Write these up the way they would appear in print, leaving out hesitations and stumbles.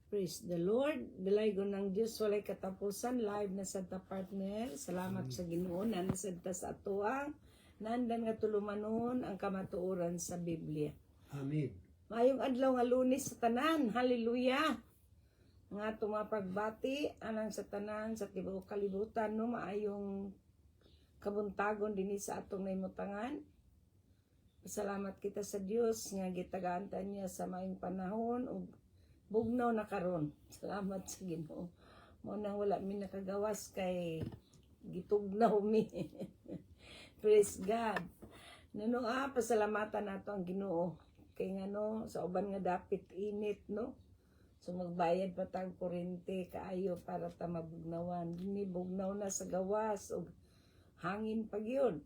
Praise the Lord. Dalaygo ng Diyos walay katapusan. Live na sa partner. Salamat sa Ginoo na nasenta sa atuang. Nandan nga tulumanon ang kamatuoran sa Biblia. Amen. Mayong adlaw nga Lunes sa tanan. Hallelujah. Nga tumapagbati anang sa tanan sa tibuok kalibutan no maayong kabuntagon dinhi sa atong naimutangan. Salamat kita sa Dios nga gitagaan niya sa maayong panahon ug bugnaw na karon. Salamat sa Ginoo. Mo nang wala mi nakagawas kay gitugnaw mi. Praise God. Nano pasalamatan nato ang Ginoo kay ngano sa uban nga dapit init no. So magbayad pa tag kuryente kaayo para ta mabugnawan. Dini bugnaw na sa gawas ug hangin pa gyud.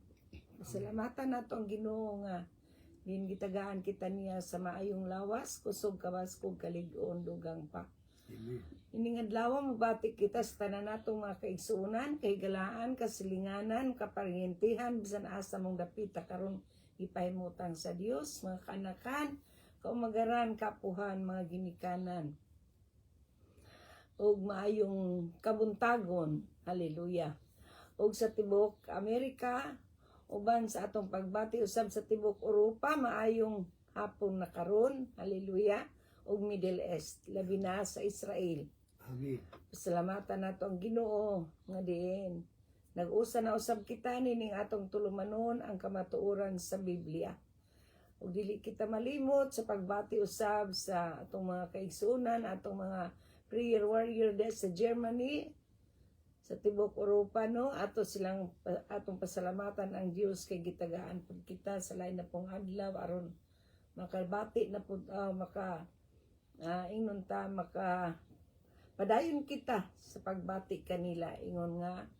Pasalamatan nato ang Ginoo nga din gitagaan kita niya sa maayong lawas, kusog kawas kog kalig-on dugang pa. Amen. Ining adlaw mabati kita sa tanan natong mga kaigsuonan, kahigalaan, kasilinganan, kaparintihan bisan asa mong dapita karon ipahimutang sa Dios, mga kanakan, kaumagaran, kapuhan, mga ginikanan. Og maayong kabuntagon. Hallelujah. Og sa tibuok Amerika, uban sa atong pagbati usab sa tibuok Europa maayong hapon na karon, hallelujah, ug Middle East labi na sa Israel. Amen. Pasalamatan nato ang Ginoo nga diin nag-usa na usab kita nining atong tulumanon ang kamatuoran sa Biblia. Ug dili kita malimot sa pagbati usab sa atong mga kaigsuonan, atong mga prayer warrior sa Germany, sa tibuok Europa no, ato silang atong pasalamatan ang Dios kay gitagaan pud kita sa lain na pong adlaw aron makabati na pud ingon ta maka padayon kita sa pagbati kanila ingon nga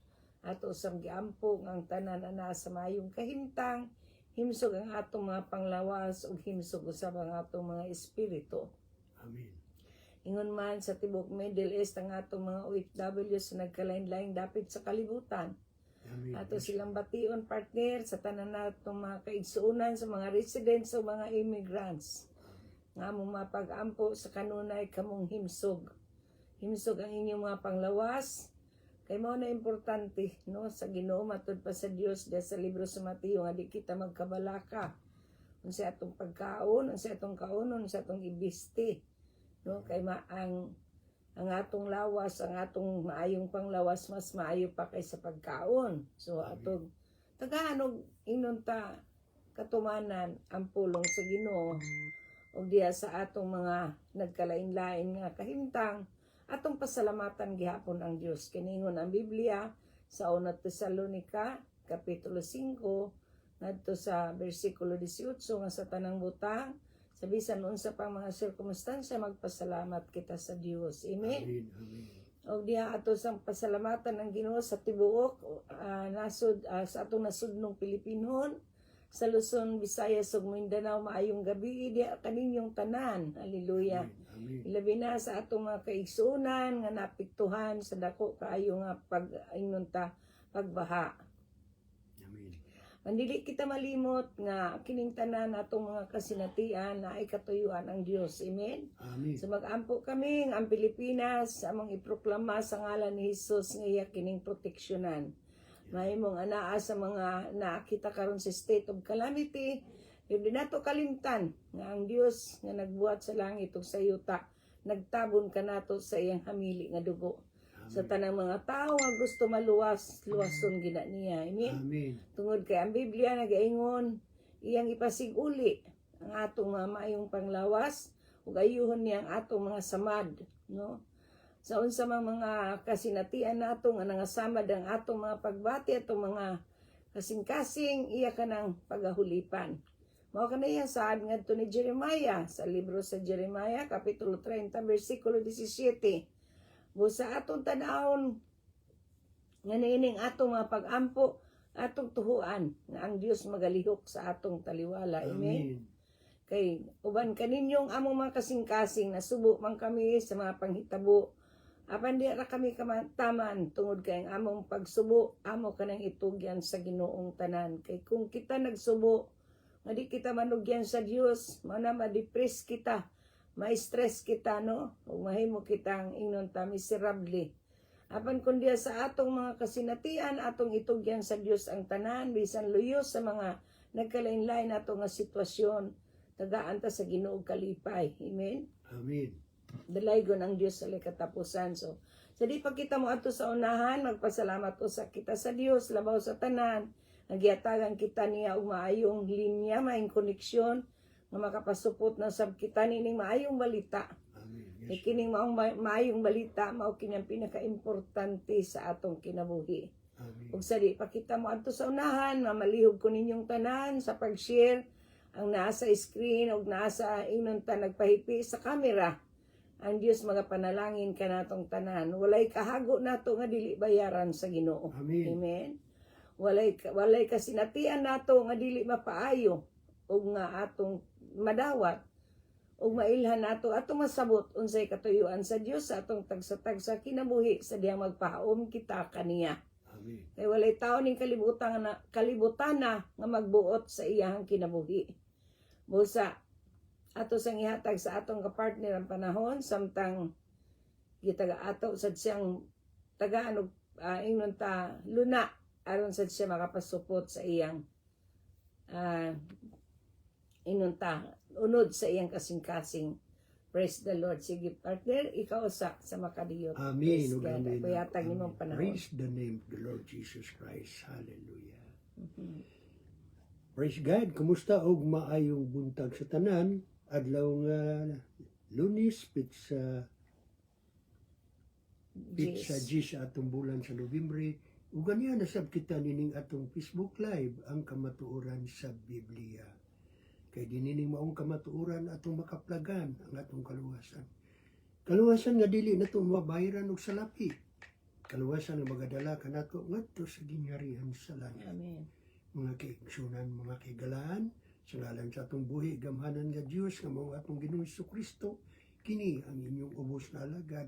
ato usab giampo ang tanan ana sa mayong kahimtang himsog ang atong mga panglawas ug himsog usab ang atong mga espiritu. Amen. Ingon man sa tibuok Middle East ang atong mga OFW sa nagkalain-laing dapit sa kalibutan. Amen. Ato silang bation partner sa tanan natong mga kaigsuonan sa mga residents o mga immigrants. Nga mo mapag-ampo sa kanunay kamong himsog. Himsog ang inyong mga panglawas. Kay mao na importante no sa Ginoo matud pa sa Dios dahil sa libro sa Mateo nga di kita magkabalaka. Unsa atong pagkaon, unsa atong kaunon, unsa atong ibiste. No kay ang atong lawas, ang atong maayong panglawas mas maayo pa kaysa pagkaon. So atong tagahanog inunta katumanan ang pulong sa Ginoo ug diha sa atong mga nagkalain-lain nga kahimtang atong pasalamatan gihapon ang Dios. Kiningon ang Biblia sa 1 Tesalonica kapitulo 5 ngadto sa bersikulo 18 nga sa tanang butang sa bisan unsa pang mga sirkumstansya magpasalamat kita sa Dios. Amen. Amen. Amen. Og diha ato sang pasalamatan ang Ginoo sa tibuok nasud sa atong nasudnong Pilipinon, sa Luzon, Visayas ug Mindanao maayong gabi diha kaninyong tanan. Hallelujah. Amen. Ilabi na sa atong mga kaigsuonan nga napiktuhan sa dako kaayo nga pagbaha. Amen. Mandili kita malimot nga kining tanan atong mga kasinatian na ay katuyuan ang Dios. Amen. Amen. So mag-ampo kami ang Pilipinas among iproklama sa ngalan ni Hesus nga iya kining proteksyonan. Mahimong anaa sa mga nakita karon sa state of calamity, di nato kalimtan nga ang Dios nga nagbuhat sa langit ug sa yuta nagtabon kanato sa iyang hamili nga dugo. Sa tanang mga tao nga gusto maluwas, luwason gina niya. Amen. Amen. Tungod kay ang Biblia nagaingon iyang ipasiguli ang atong mga maayong panglawas ug ayuhon niya ang atong mga samad, no? Sa unsa mang mga kasinatian nato nga nangasamad ang atong mga pagbati atong mga kasing-kasing iya kanang pagahulipan. Mao kanaya saad ngadto ni Jeremiah sa libro sa Jeremiah kapitulo 30 bersikulo 17. Busa atong tan-awon nga niining atong mga pag-ampo atong tuhuan nga ang Dios magalihok sa atong taliwala. Amen. Kay uban kaninyong among mga kasing-kasing nasubo man kami sa mga panghitabo. Apan di ra kami kamataman tungod kay ang among pagsubo amo kanang itugyan sa Ginoong tanan. Kay kung kita nagsubo nga di kita manugyan sa Dios, mana ma-depress kita, ma-stress kita, no? O mahimo kitang ingnon ta miserable. Apan kun diya sa atong mga kasinatian, atong itugyan sa Dios ang tanan, bisan luyos sa mga nagkalain-lain nato nga sitwasyon, tagaan ta sa Ginoo kalipay. Amen. Amen. Dalaygon ang Dios sa katapusan. So, sa di pa kita mo ato sa unahan, magpasalamat ko sa kita sa Dios, labaw sa tanan, nagyatagan kita niya og maayong linya, maayong koneksyon, nga makapasupot na sab kita nining maayong balita. Amen. E Yes. kining maayong balita mao kining pinaka-importante sa atong kinabuhi. Amen. Ug sa di pa kita mo adto sa unahan, mamalihog ko ninyong tanan sa pag-share ang nasa screen ug nasa ingnon ta nagpahipi sa camera. Ang Dios mga panalangin kanatong tanan. Walay kahago nato nga dili bayaran sa Ginoo. Amen. Amen. Walay kasinatian nato nga dili mapaayo ug nga atong madawat ug mailhan nato atong masabot unsay katuyuan sa Dios sa atong tagsa-tagsa kinabuhi sa diyang magpahaom kita kaniya. Amen. Kay walay tao ning kalibutan na nga magbuot sa iyang kinabuhi. Busa ato sang ihatag sa atong kapartner ang panahon samtang gitaga ato sad siyang tagaan og ingnon ta luna aron sad siya makapasupot sa iyang ingnon ta unod sa iyang kasing-kasing. Praise the Lord. Sige partner, ikaw sa makadiyot. Amen. Praise ug God. amen. Payatag nimong panahon. Praise the name of the Lord Jesus Christ. Hallelujah. Mhm. Praise God. Kumusta og maayong buntag sa tanan? Adlaw nga Lunes, pizza Yes. sa atong bulan sa Nobyembre. Ug ganiya nasab kita nining atong Facebook Live ang kamatuoran sa Biblia. Kay dinining maong kamatuoran atong makaplagan ang atong kaluwasan. Kaluwasan nga dili nato mabayaran og salapi. Kaluwasan nga magadala kanato ngadto sa gingharian sa langit. Amen. Mga kaigsunan, mga kaigalaan, sa ngalan sa atong buhi, gamhanan nga Diyos, nga mao atong Ginoong Kristo, kini ang inyong ubos na alagad,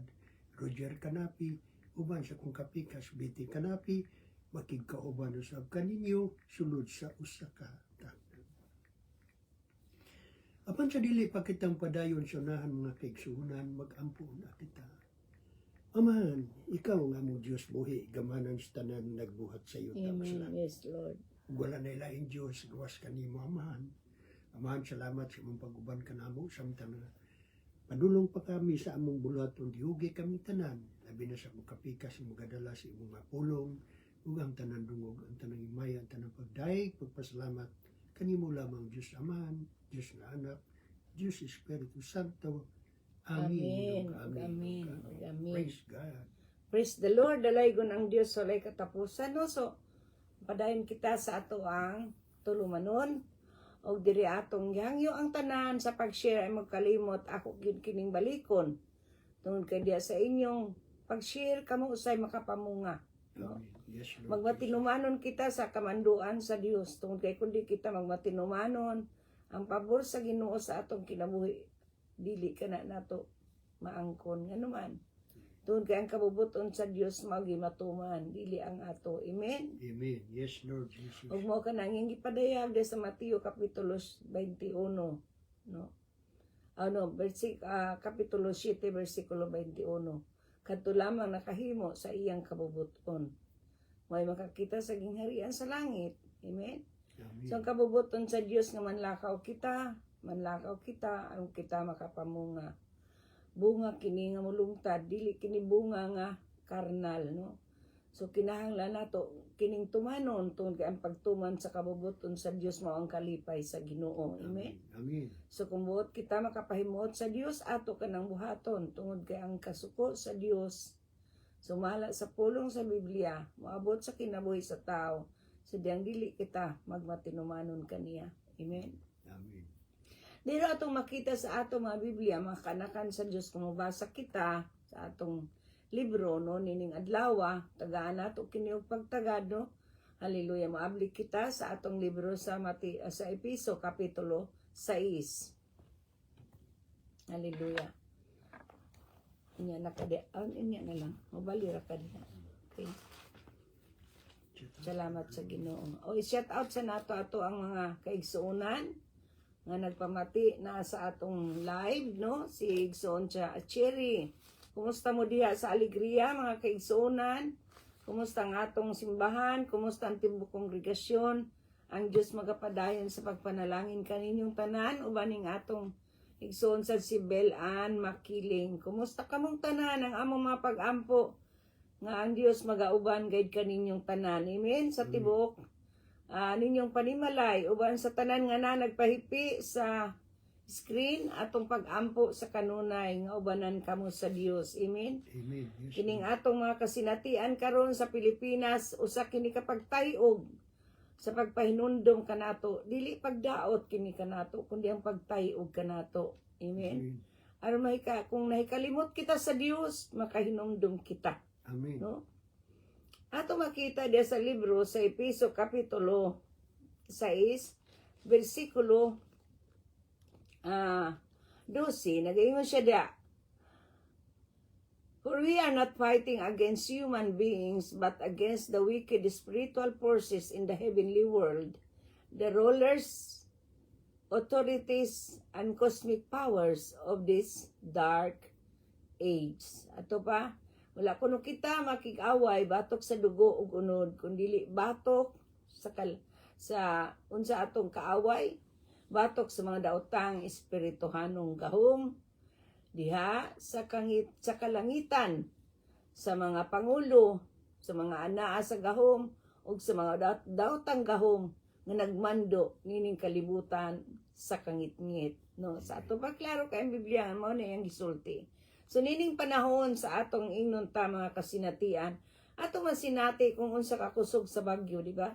Roger Canapi, uban sa kong kapikas, Betty Canapi, makigkauban usab kaninyo, sulod sa usa ka tanan. Apan sa dili pa kitang padayon sa unahan mga kaigsunan, mag-ampo na kita. Amahan, ikaw nga mo Diyos buhi, gamanan sa tanan nagbuhat sa iyo tapos Amen. lang. Yes, Lord. Wala na ilaing Diyos, gawas kanimo amahan. Amahan, salamat sa imong pag-uban kanamo, samtang na padulong pa kami sa among bulaton, dihugi kami tanan, labi na sa mong kapikas, imong gadala sa imong mapulong, ug ang tanan dungog, ang tanang imaya, ang tanang pagdaig, pagpasalamat, kanimo lamang Diyos Amahan, Diyos na Anak, Diyos Espiritu Santo. Amen. Amen. Amen. Amen. Praise God. Praise the Lord. Dalaygon ang Dios sa walay katapusan. No? So, padayon kita sa ato ang tulumanon. O diri atong gihangyo ang tanan sa pag-share ay magkalimot ako gyud kining balikon. Tungod kay diya sa inyong pag-share kamo usay makapamunga. No? Amen. Yes, Lord. Magmatinumanon kita sa kamanduan sa Dios. Tungod kay kundi kita magmatinumanon, ang pabor sa Ginoo sa atong kinabuhi, dili ka na nato maangkon nga naman. Tungod kay ang kabubuton sa Dios mao gimatuman, dili ang ato. Amen. Amen. Yes, Lord Jesus. Ug mo ka nang gipadayag sa Mateo kapitulo 21, no? Kapitulo 7 bersikulo 21. Kadto lamang nakahimo sa iyang kabubuton. May makakita sa gingharian sa langit. Amen. Amen. So ang kabubuton sa Dios nga manlakaw kita, ang kita makapamunga. Bunga kini nga mulungtad, dili kini bunga nga karnal, no? So kinahanglan nato kining tumanon tungod kay ang pagtuman sa kabubuton sa Dios mao ang kalipay sa Ginoo. Amen. Amen. So kung buot kita makapahimuot sa Dios, ato kanang buhaton tungod kay ang kasuko sa Dios sumala sa pulong sa Biblia, moabot sa kinabuhi sa tao, sa diyang dili kita magmatinumanon kaniya. Amen. Amen. Dito atong makita sa atong mga Biblia, mga kanakan sa Dios kung mabasa kita sa atong libro no nining adlaw, tagaan nato kini og pagtagad no. Hallelujah, maabli kita sa atong libro sa sa Episo kapitulo 6. Hallelujah. Inya na kadi, inya na lang. Mabali ra kadi. Okay. Salamat sa Ginoo. O i-shout out sa nato ato ang mga kaigsuonan, nga nagpamati na sa atong live, no? Si Igsoon Cherry. Kumusta mo diha sa Alegria, mga kaigsuonan? Kumusta ang atong simbahan? Kumusta ang timbuk kongregasyon? Ang Diyos magapadayon sa pagpanalangin kaninyong tanan, ubaning atong igsoon sa si Belan Makiling. Kumusta kamong tanan ang among mga pag-ampo? Nga ang Diyos magauban gayud kaninyong tanan. Amen. Sa tibok ninyong panimalay uban sa tanan nga na nagpahipi sa screen atong pag-ampo sa kanunay nga ubanan kamo sa Dios. Amen. Amen. Yes, Kining atong mga kasinatian karon sa Pilipinas usa kini kapagtayog sa pagpahinundom kanato, dili pagdaot kini kanato kundi ang pagtayog kanato. Amen. Aron kung nahikalimot kita sa Dios, makahinumdum kita. Amen. No? Ato makita diya sa libro sa Episo Kapitulo 6, versikulo 12, nagaingon siya diya, "For we are not fighting against human beings, but against the wicked spiritual forces in the heavenly world, the rulers, authorities, and cosmic powers of this dark age." Ato pa, wala kuno kita makig-away batok sa dugo ug unod, kundi batok sa unsa atong kaaway, batok sa mga daotang espirituhanong gahom diha sa kalangitan, sa mga pangulo, sa mga anaa sa gahom ug sa mga daotang gahom nga nagmando nining kalibutan sa kangit-ngit. No, sa ato pa klaro kay ang Biblia mao na yang gisulti. So nining panahon sa atong ingnon ta mga kasinatian, ato masinati kung unsa ka kusog sa bagyo, di ba?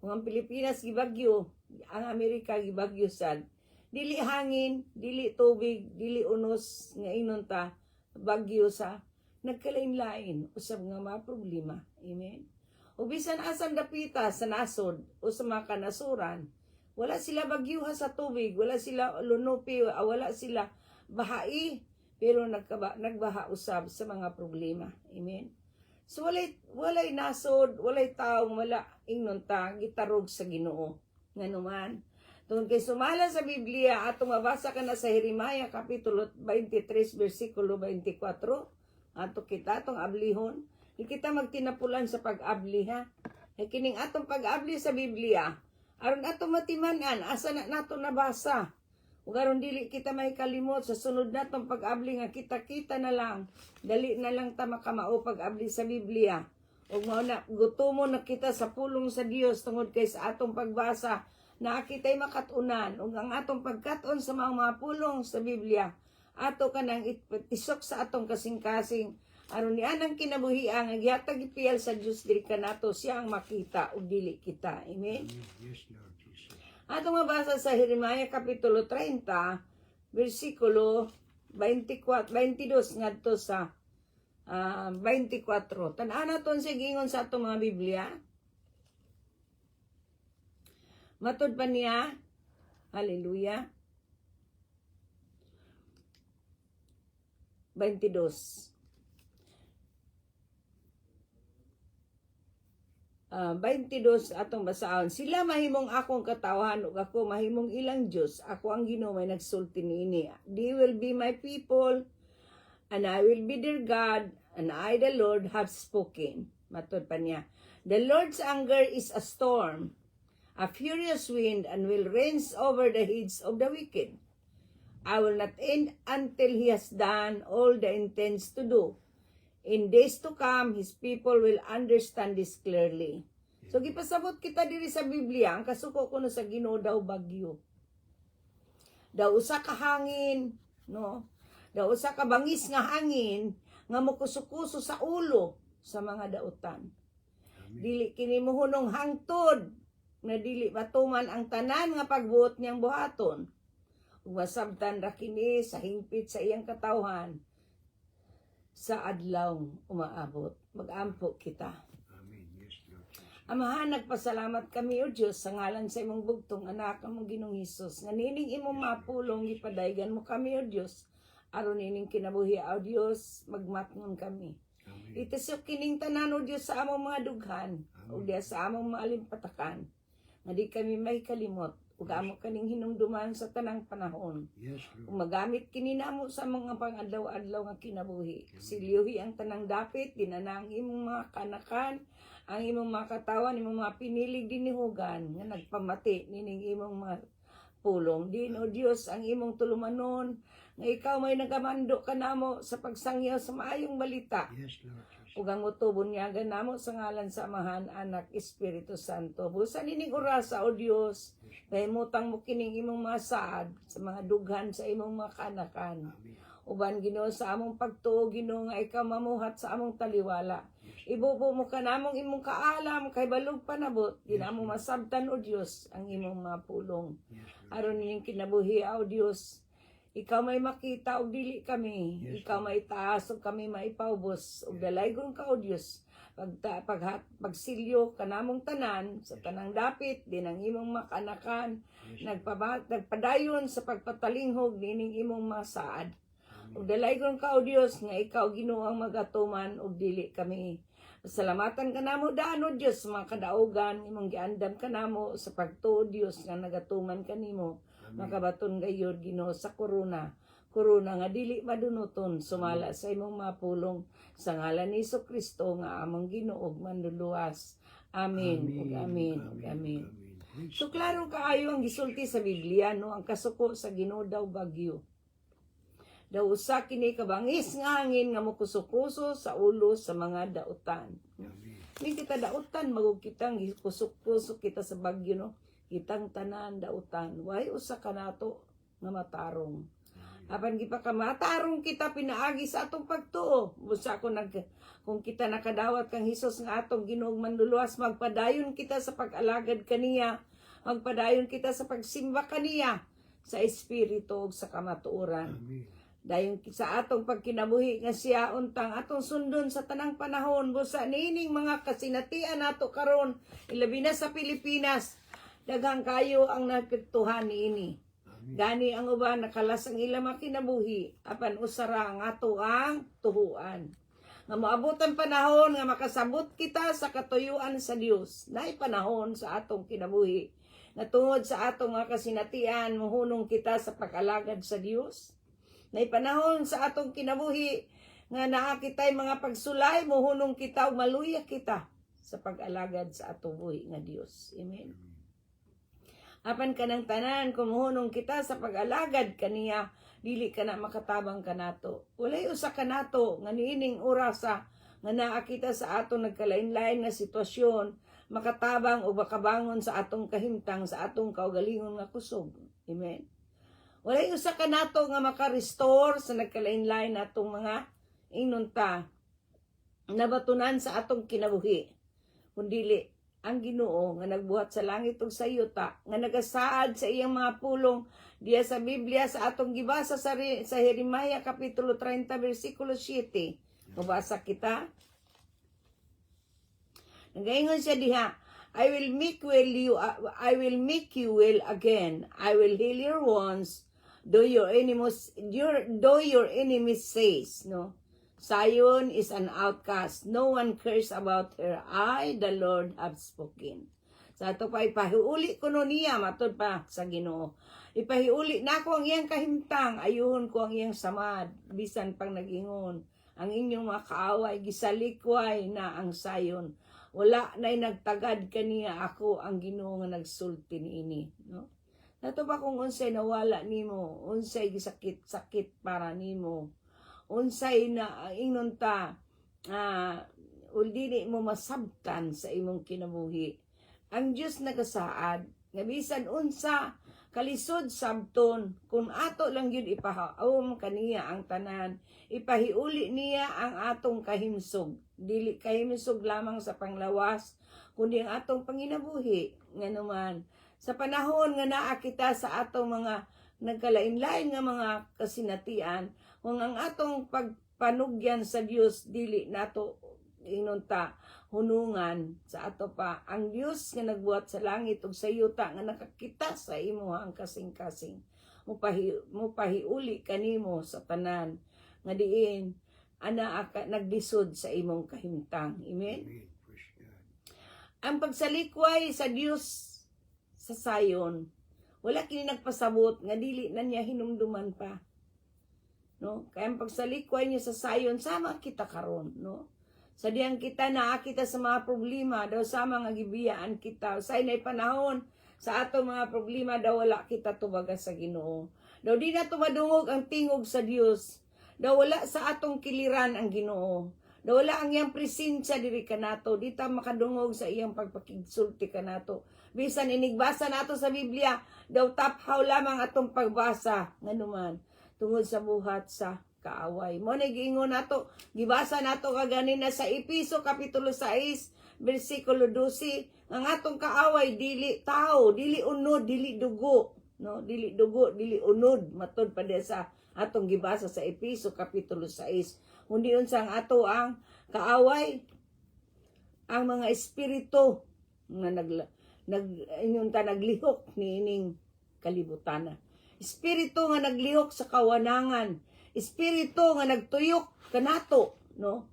Kung ang Pilipinas gibagyo, ang Amerika gibagyo sad, dili hangin, dili tubig, dili unos nga ingnon ta bagyo sa nagkalain-lain usab nga mga problema. Amen. O bisan asang dapita sa nasod o sa mga kanasuran, wala sila bagyuha sa tubig, wala sila lunupi, wala sila bahai, pero nagbaha usab sa mga problema. Amen. So walay nasod, walay taong wala ingnon ta gitarog sa Ginoo. Nganuman, tungod kay sumala sa Biblia atong mabasa kana sa Jeremiah kapitulo 23 bersikulo 24, ato kita atong ablihon, di kita magtinapulan sa pag-abli ha. Ay kining atong pag-abli sa Biblia, aron atong matiman-an asa na nato nabasa. Ug aron dili kita may kalimot sa sunod natong pag-abli nga kita na lang, dali na lang ta makamao pag-abli sa Biblia. Ug mao na gutomon na kita sa pulong sa Dios tungod kay sa atong pagbasa na kita'y makatunan ug ang atong pagkat-on sa mga pulong sa Biblia ato kanang isok sa atong kasing-kasing aron nianang kinabuhian nga gihatag ipiyal sa Dios diri kanato siya ang makita ug dili kita. Amen. Yes, Lord Jesus. Atong mabasa sa Jeremiah kapitulo 30 bersikulo 22 ngadto sa 24. Tan-an naton sa gingon sa atong mga Biblia. Matod pa niya, hallelujah, 22. 22 atong basaon. Sila mahimong akong katawhan ug ako mahimong ilang Dios. Ako ang Ginoo may nagsulti niini. They will be my people and I will be their God and I the Lord have spoken. Matod pa niya. The Lord's anger is a storm, a furious wind, and will rage over the heads of the wicked. I will not end until he has done all the intends to do. In days to come, his people will understand this clearly. So, gipasabot kita diri sa Biblia, ang kasuko ko no sa Ginoo daw bagyo. Daw usa ka hangin, no? Daw usa ka bangis nga hangin, nga mukusukuso sa ulo sa mga dautan. Dili kini mohunong hangtod, na dili matuman ang tanan nga pagbuot niyang buhaton. Ug masabtan ra kini sa hingpit sa iyang katawhan. Sa adlaw umaabot, mag-ampo kita. Amen. Yes, Lord Jesus. Amahan, nagpasalamat kami o Diyos sa ngalan sa imong bugtong anak among Ginoong Hesus. Nga nining imong mapulong ipadaygan mo kami o Diyos. Aron nining kinabuhi o Diyos, magmatngon kami. Amen. Itisok kining tanan o Diyos sa among mga dughan o diya sa among mga alimpatakan. Nga di kami may kalimot ug amo kaning hinumduman sa tanang panahon. Yes, Lord. Kung magamit kini namo sa mga pangadlaw-adlaw nga kinabuhi. Silyohi ang tanang dapit, dinanang imong mga kanakan, ang imong mga katawan, imong mga pinilig dinihugan nga nagpamati nining imong mga pulong. Din o Dios ang imong tulumanon nga ikaw may nagamando kanamo sa pagsangyaw sa maayong balita. Yes, Lord. Yes. Ug ang utubon niya ganamo sa ngalan sa Amahan, Anak, Espiritu Santo. Busa nining orasa o Dios, kahimutang mo kining imong mga saad sa mga dughan sa imong mga kanakan. Amen. Uban Ginoo sa among pagtuo, Ginoo nga ikaw mamuhat sa among taliwala. Ibubo mo kanamong imong kaalam kay balog panabot, di na mo masabtan o Dios ang imong mga pulong. Yes, Lord. Aron nining kinabuhi o Dios, ikaw may makita og dili kami, Yes, ikaw may taas og kami maipaubos, og dalaygon ka o Dios. Pagsilyo kanamong tanan sa tanang dapit din ang imong makanakan, nagpadayon sa pagpatalinghog nining imong mga saad. Ug dalaygon ka o Dios nga ikaw Ginoo ang magatuman og dili kami. Pasalamatan kanamo daan o Dios sa mga kadaugan imong giandam kanamo sa pagtuo Dios nga nagatuman kanimo. Makabaton gayud Ginoo sa korona nga dili madunuton sumala sa imong mga pulong sa ngalan ni Jesucristo nga among Ginoo ug manluluwas. Amen. Ug amen. Ug amen. So klaro kaayo ang gisulti sa Biblia no, ang kasuko sa Ginoo daw bagyo. Daw usa kini kabangis nga hangin nga mokuso-kuso sa ulo sa mga dautan. Ni kita dautan magug kitang kusok-kusok kita sa bagyo no. Kitang tanan dautan. Way usa kanato nga matarong. Apan gipakamatarong kita pinaagi sa atong pagtuo. Busa ko kung kita nakadawat kang Hesus nga atong Ginoong manluluwas, magpadayon kita sa pag-alagad kaniya. Magpadayon kita sa pagsimba kaniya sa espiritu ug sa kamatuoran. Amen. Dayon sa atong pagkinabuhi nga siya untang atong sundon sa tanang panahon. Busa nining mga kasinatian nato karon, ilabi na sa Pilipinas. Daghang kayo ang napektuhan niini. Gani ang uban nakalas ang ilang makinabuhi, apan usara ang ato ang tuhuan. Nga moabutan panahon nga makasabot kita sa katuyuan sa Dios. Naay panahon sa atong kinabuhi. Nga tungod sa atong mga kasinatian, mohunong kita sa pag-alagad sa Dios. Naay panahon sa atong kinabuhi nga naa kitay mga pagsulay, mohunong kita ug maluya kita sa pag-alagad sa atong buhi nga Dios. Amen. Apan kanang tanan kumuhunong kita sa pag-alagad kaniya, dili ka na makatabang kanato. Walay usa kanato nga niining orasa nga naa kita sa atong nagkalain-lain nga sitwasyon, makatabang o makabangon sa atong kahimtang, sa atong kaugalingon nga kusog. Amen. Walay usa kanato nga maka-restore sa nagkalain-lain natong mga inunta nabatunan sa atong kinabuhi. Kundili ang Ginoo nga nagbuhat sa langit ug sa yuta, nga nagasaad sa iyang mga pulong diya sa Biblia sa atong gibasa sa Jeremiah kapitulo 30 bersikulo 7. Mabasa kita. Nagaingon siya diha, I will make you well again. I will heal your wounds, though your enemies says, no? Zion is an outcast. No one cares about her. I, the Lord, have spoken. Sa ito pa, ipahiuli ko no niya, matod pa sa Ginoo. Ipahiuli na ko ang iyang kahimtang, ayuhon ko ang iyang samad, bisan pang nagingon. Ang inyong mga kaaway, gisalikway na ang Zion. Wala na'y nagtagad kaniya, ako ang Ginoo nga nagsulti niini. No? Nato ba kung unsay nawala nimo, unsay gisakit-sakit para nimo, unsay na ingnon ta dili mo masabtan sa imong kinabuhi. Ang Dios nagasaad nga bisan unsa kalisod sabton kun ato lang yun ipahaom kaniya ang tanan, ipahiuli niya ang atong kahimsog, dili kahimsog lamang sa panglawas kundi ang atong panginabuhi. Nganuman sa panahon nga naa kita sa atong mga nagkalain-lain nga mga kasinatian, kung ang atong pagpanugyan sa Dios dili nato inunta hunungan sa ato pa ang Dios nga nagbuhat sa langit ug sa yuta nga nakakita sa imo ang kasing-kasing mupahiuli kanimo sa tanan nga diin ana naglisod sa imong kahimtang. Amen. Amen. Praise God. Ang pagsalikway sa Dios sa Zion Wala kini nagpasabot nga dili na niya hinumduman pa. No? Kaya ang pagsalikway niya sa sayon, sama kita karon, no? Sa diyang kita naa kita sa mga problema, daw sama nga gibiyaan kita. Usay na'y panahon, sa atong mga problema, daw wala kita tubaga sa Ginoo. Daw di na tumadungog ang tingog sa Dios. Daw wala sa atong kiliran ang Ginoo. Daw wala ang iyang presensya diri kanato. Di ta makadungog sa iyang pagpakigsulti kanato. Bisan inigbasa nato sa Biblia, daw taphaw lamang atong pagbasa. Nganuman, tungod sa buhat sa kaaway. Mo na giingon nato, gibasa nato kaganina sa Episo kapitulo 6, bersikulo 12, ang atong kaaway dili tao, dili unod, dili dugo, no? Dili dugo, dili unod, matod pa diya sa atong gibasa sa Episo kapitulo 6. Kundi unsang ato ang kaaway, ang mga espiritu nga naglihok niining kalibutan. Espiritu nga naglihok sa kawanangan, espiritu nga nagtuyok kanato, no?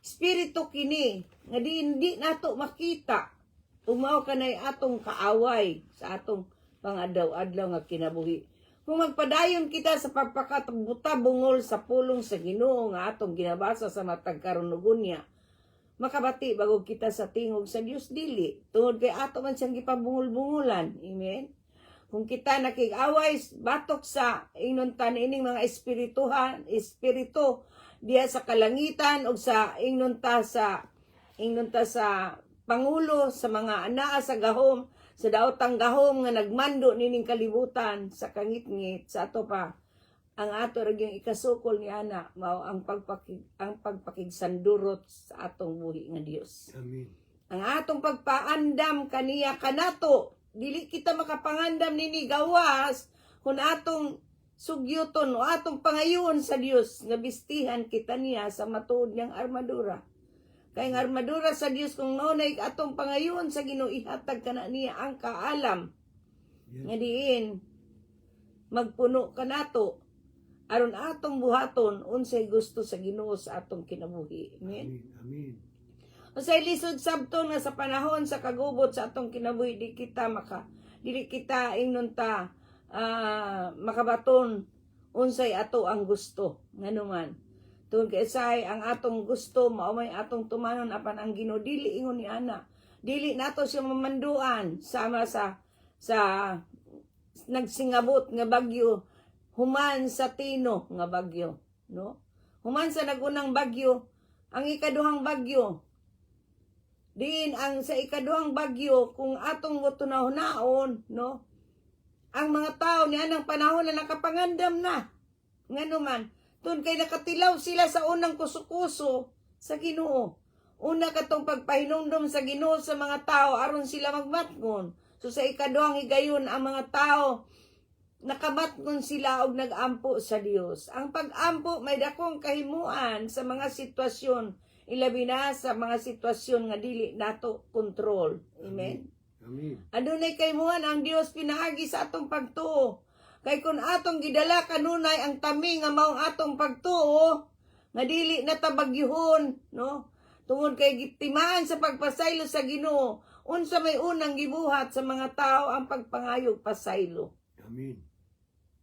Espiritu kini nga di nato makita. Umaw kanay atong kaaway sa atong pangadlaw-adlaw nga kinabuhi. Kung magpadayon kita sa pagpakatabuta bungol sa pulong sa Ginoo nga atong ginabasa sa matag karunugon niya, makabati bago kita sa tingog sa Dios dili. Tungod kay ato man siyang gipabungol-bungulan. Amen. Kung kita nakig-away batok sa inuntan ining mga espiritu diya sa kalangitan o sa inunta sa pangulo sa mga anaa sa gahom, sa daotang gahom nga nagmando nining kalibutan sa kangit-ngit sa ato pa ang ato ra gyung ikasukol ni ana mao ang pagpakigsandurot sa atong buhi nga Dios. Amen. Ang atong pagpaandam kaniya kanato, dili kita makapangandam nini gawas kung atong sugyuton o atong pangayon sa Dios nga bistihan kita niya sa matuod niyang armadura. Kay ang armadura sa Dios kung naunay atong pangayon sa Ginoo ihatag kana niya ang kaalam. Nga diin magpuno kanato aron atong buhaton unsay gusto sa Ginoo sa atong kinabuhi. Amen. Amen. Unsay lisod sabton nga sa panahon sa kagubot sa atong kinabuhi dili kita inunta makabaton unsay ato ang gusto nganuman. Tungod kay say ang atong gusto mao may atong tumanon apan ang Ginoo dili ingon ni ana. Dili nato siya mamanduan sama sa nagsingabot nga bagyo human sa tino nga bagyo, no? Human sa nagunang bagyo, ang ikaduhang bagyo. Diin ang sa ikaduhang bagyo kung atong tunaw-naon, no? Ang mga tao niya ng panahon na nakapangandam na. Nganuman, tun kay nakatilaw sila sa unang kusukuso sa Ginoo. Una katong pagpahinumdum sa Ginoo sa mga tao aron sila magmatngon. So sa ikaduhang higayon ang mga tao nakamatngon sila og nagampo sa Dios. Ang pag-ampo may dakong kahimuan sa mga sitwasyon, ilabi na sa mga sitwasyon nga dili nato kontrol. Amen. Amen. Adunay kahimuan ang Dios pinaagi sa atong pagtuo. Kay kun atong gidala kanunay ang tami nga maong atong pagtuo, nga dili natabagyuhon, no? Tungod kay gitimaan sa pagpasaylo sa Ginoo, unsa may unang gibuhat sa mga tao ang pagpangayog pasaylo. Amen.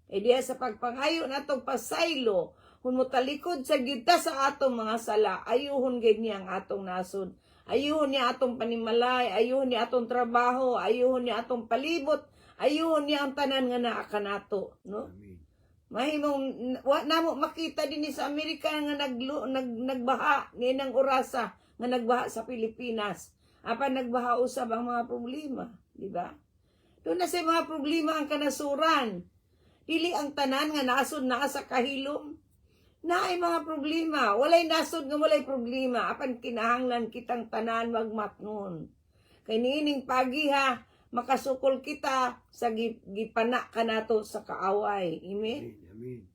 E diya sa pagpangayo natong pasaylo, kung mutalikod sa gita sa atong mga sala, ayuhon gid niya ang atong nasod. Ayuhon niya atong panimalay, ayuhon niya atong trabaho, ayuhon niya atong palibot, ayuhon niya ang tanan nga naa kanato, no? Amen. Mahimong wa namo makita dinhi sa Amerika nga nagbaha ni nang orasa nga nagbaha sa Pilipinas. Apan nagbaha usab ang mga problema, di ba? Doon na sa mga problema ang kanasuran. Dili ang tanan nga nasod naa sa kahilom. Naay mga problema. Walay nasod nga walay problema. Apan kinahanglan kitang tanan magmatngon. Kay niining pagiha, makasukol kita sa gipana kanato sa kaaway. Amen? Amen.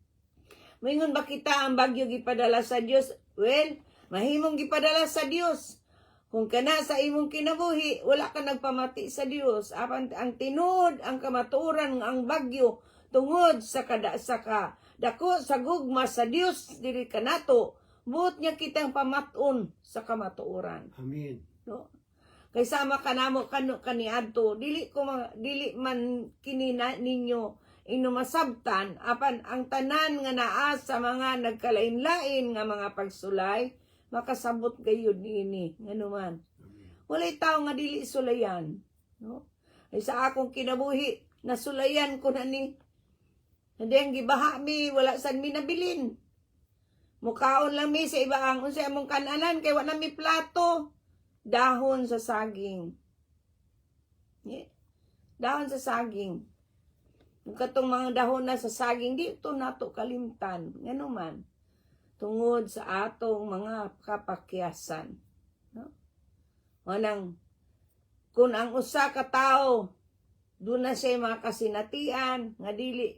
Moingon ba kita ang bagyo gipadala sa Dios? Well, mahimong gipadala sa Dios. Kung kana sa imong kinabuhi, wala ka nagpamati sa Dios. Apan ang tinuod, ang kamatuoran ang bagyo tungod sa dako sa gugma sa Dios diri kanato, buot niya kitang pamaton sa kamatuoran. Amen. No? Kay sama kanamo kaniadto dili man kinina ninyo inumasabtan apan ang tanan nga naa sa mga nagkalain-lain nga mga pagsulay makasabot gayud niini nganuman. Walay tao nga dili sulayan, no? Ay sa akong kinabuhi nasulayan ko na ni. Hindi ang gibaha mi wala sad mi nabilin. Mukaon lang mi sa ibaang unsay among kananan kay wala mi plato. Dahon sa saging. Dahon sa saging. Katong mga dahon na sa saging, di ito nato kalimtan. Ngano man. Tungod sa atong mga kapakyasan. No? Manang, kung ang usa ka tao, doon na siya mga kasinatian, nga dili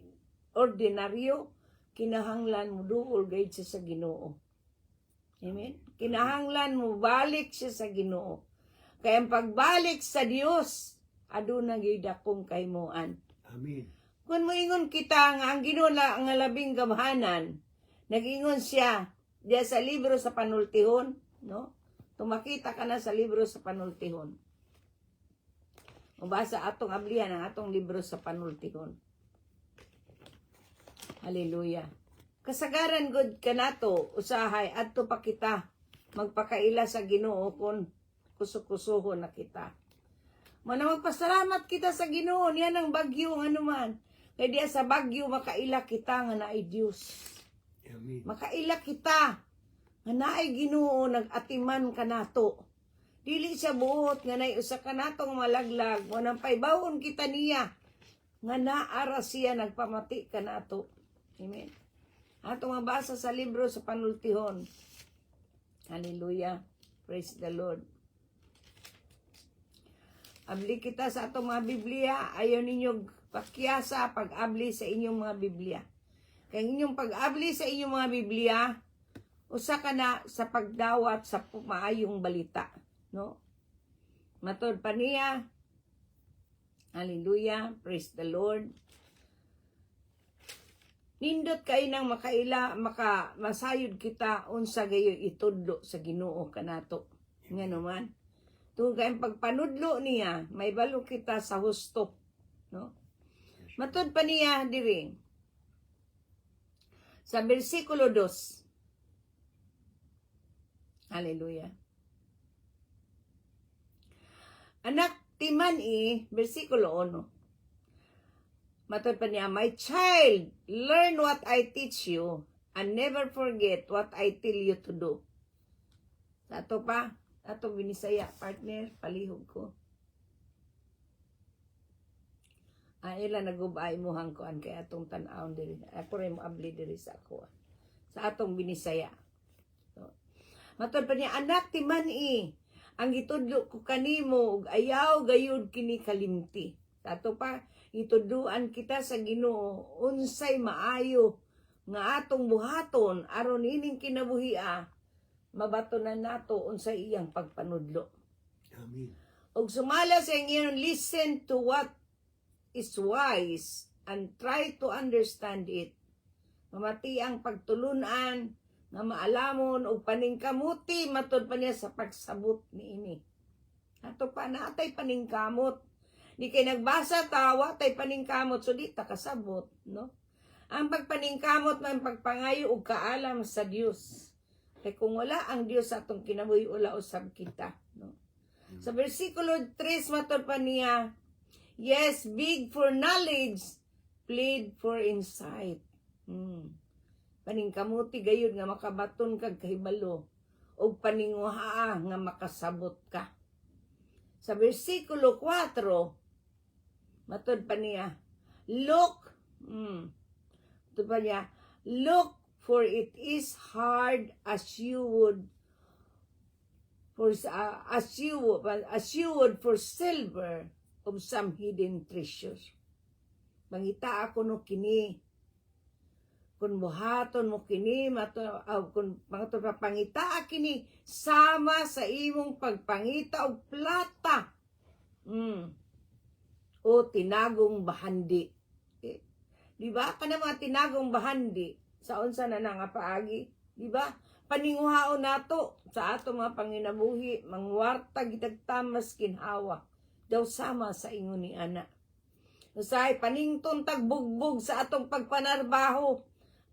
ordinaryo, kinahanglan mo duol gayud siya sa Ginoo. Amen? Kinahanglan mo balik siya sa Ginoo. Kaya ang pagbalik sa Dios aduna gyud akong kahimoan. Amen. Kung moingon kita nga ang Ginoo nga labing gamhanan, nag-ingon siya diya sa libro sa Panultihon, no? Tumakita ka na sa libro sa Panultihon. Mabasa atong ablihan ang atong libro sa Panultihon. Hallelujah. Kasagaran gud kanato usahay adto pa kita magpakaila sa Ginoo kun kusog-kusohon na kita. Mana magpasalamat kita sa Ginoo niya ng bagyo anuman. Kay diya sa bagyo makaila kita nga naay Dios. Amen. Makaila kita nga naay Ginoo nag-atiman kanato. Dili siya buot nga naay usa kanato nga malaglag mo nang paibawon kita niya nga naara siya nagpamati kanato. Amen. Ato nga basa sa libro sa Panultihon. Hallelujah. Praise the Lord. Abli kita sa atong mga Biblia. Ayaw ninyo pakyasa pag-abli sa inyong mga Biblia. Kaya inyong pag-abli sa inyong mga Biblia, usa ka na sa pagdawat sa maayong balita. No? Matod pa niya. Hallelujah. Praise the Lord. Nindot kay nang masayod kita unsa gayoy itudlo sa Ginoo kanato. Ngano man. Tungod kay pagpanudlo niya, may balo kita sa husto, no? Matud pa niya diri. Sa bersikulo 2. Hallelujah. Anak timan bersikulo 1. Matod pa niya, my child, learn what I teach you and never forget what I tell you to do. Ato pa, ato binisaya, partner, palihog ko. Ila nagubay mo hangkoan kay atong tan-aon diri. Ako rin mo abli diri sa ako. Sa atong binisaya. So, matod pa niya, anak timan ang itudlo ko kanimo ug ayaw gayud kini kalimti. Ato pa, ituduan kita sa Ginoo unsay maayo nga atong buhaton aron ining kinabuhia mabatonan nato unsay iyang pagpanudlo. Amen. Og sumala sa ingon, listen to what is wise and try to understand it. Mamati ang pagtulunan nga maalamon og paningkamuti matud pa niya sa pagsabot niini. Ato pa natay paningkamot. Di kay nagbasa tawa tay paningkamot so di ta kasabot, no? Ang pagpaningkamot man pagpangayo og kaalam sa Dios. Kay kung wala ang Dios sa atong kinabuhi wala usab kita, no? Sa bersikulo 3 matud pa niya, yes, big for knowledge, plead for insight. Paningkamuti gayud nga makabaton kag kahibalo og paninguhaa nga makasabot ka. Sa bersikulo 4 matod pa niya, look, look, for it is hard as you would for silver of some hidden treasure. Mangita ako no kini, kung buhaton mo kini, kung pangita kini, sama sa imong pagpangita og plata. O tinagong bahandi. Di ba? Kana mga tinagong bahandi sa unsa na nga paagi, di ba? paninguhaon nato sa ato mga panginabuhi, mangwarta gidagtamas kinhawa, daw sama sa ingon ni ana. Usahay panington tagbugbog sa atong pagpanarbaho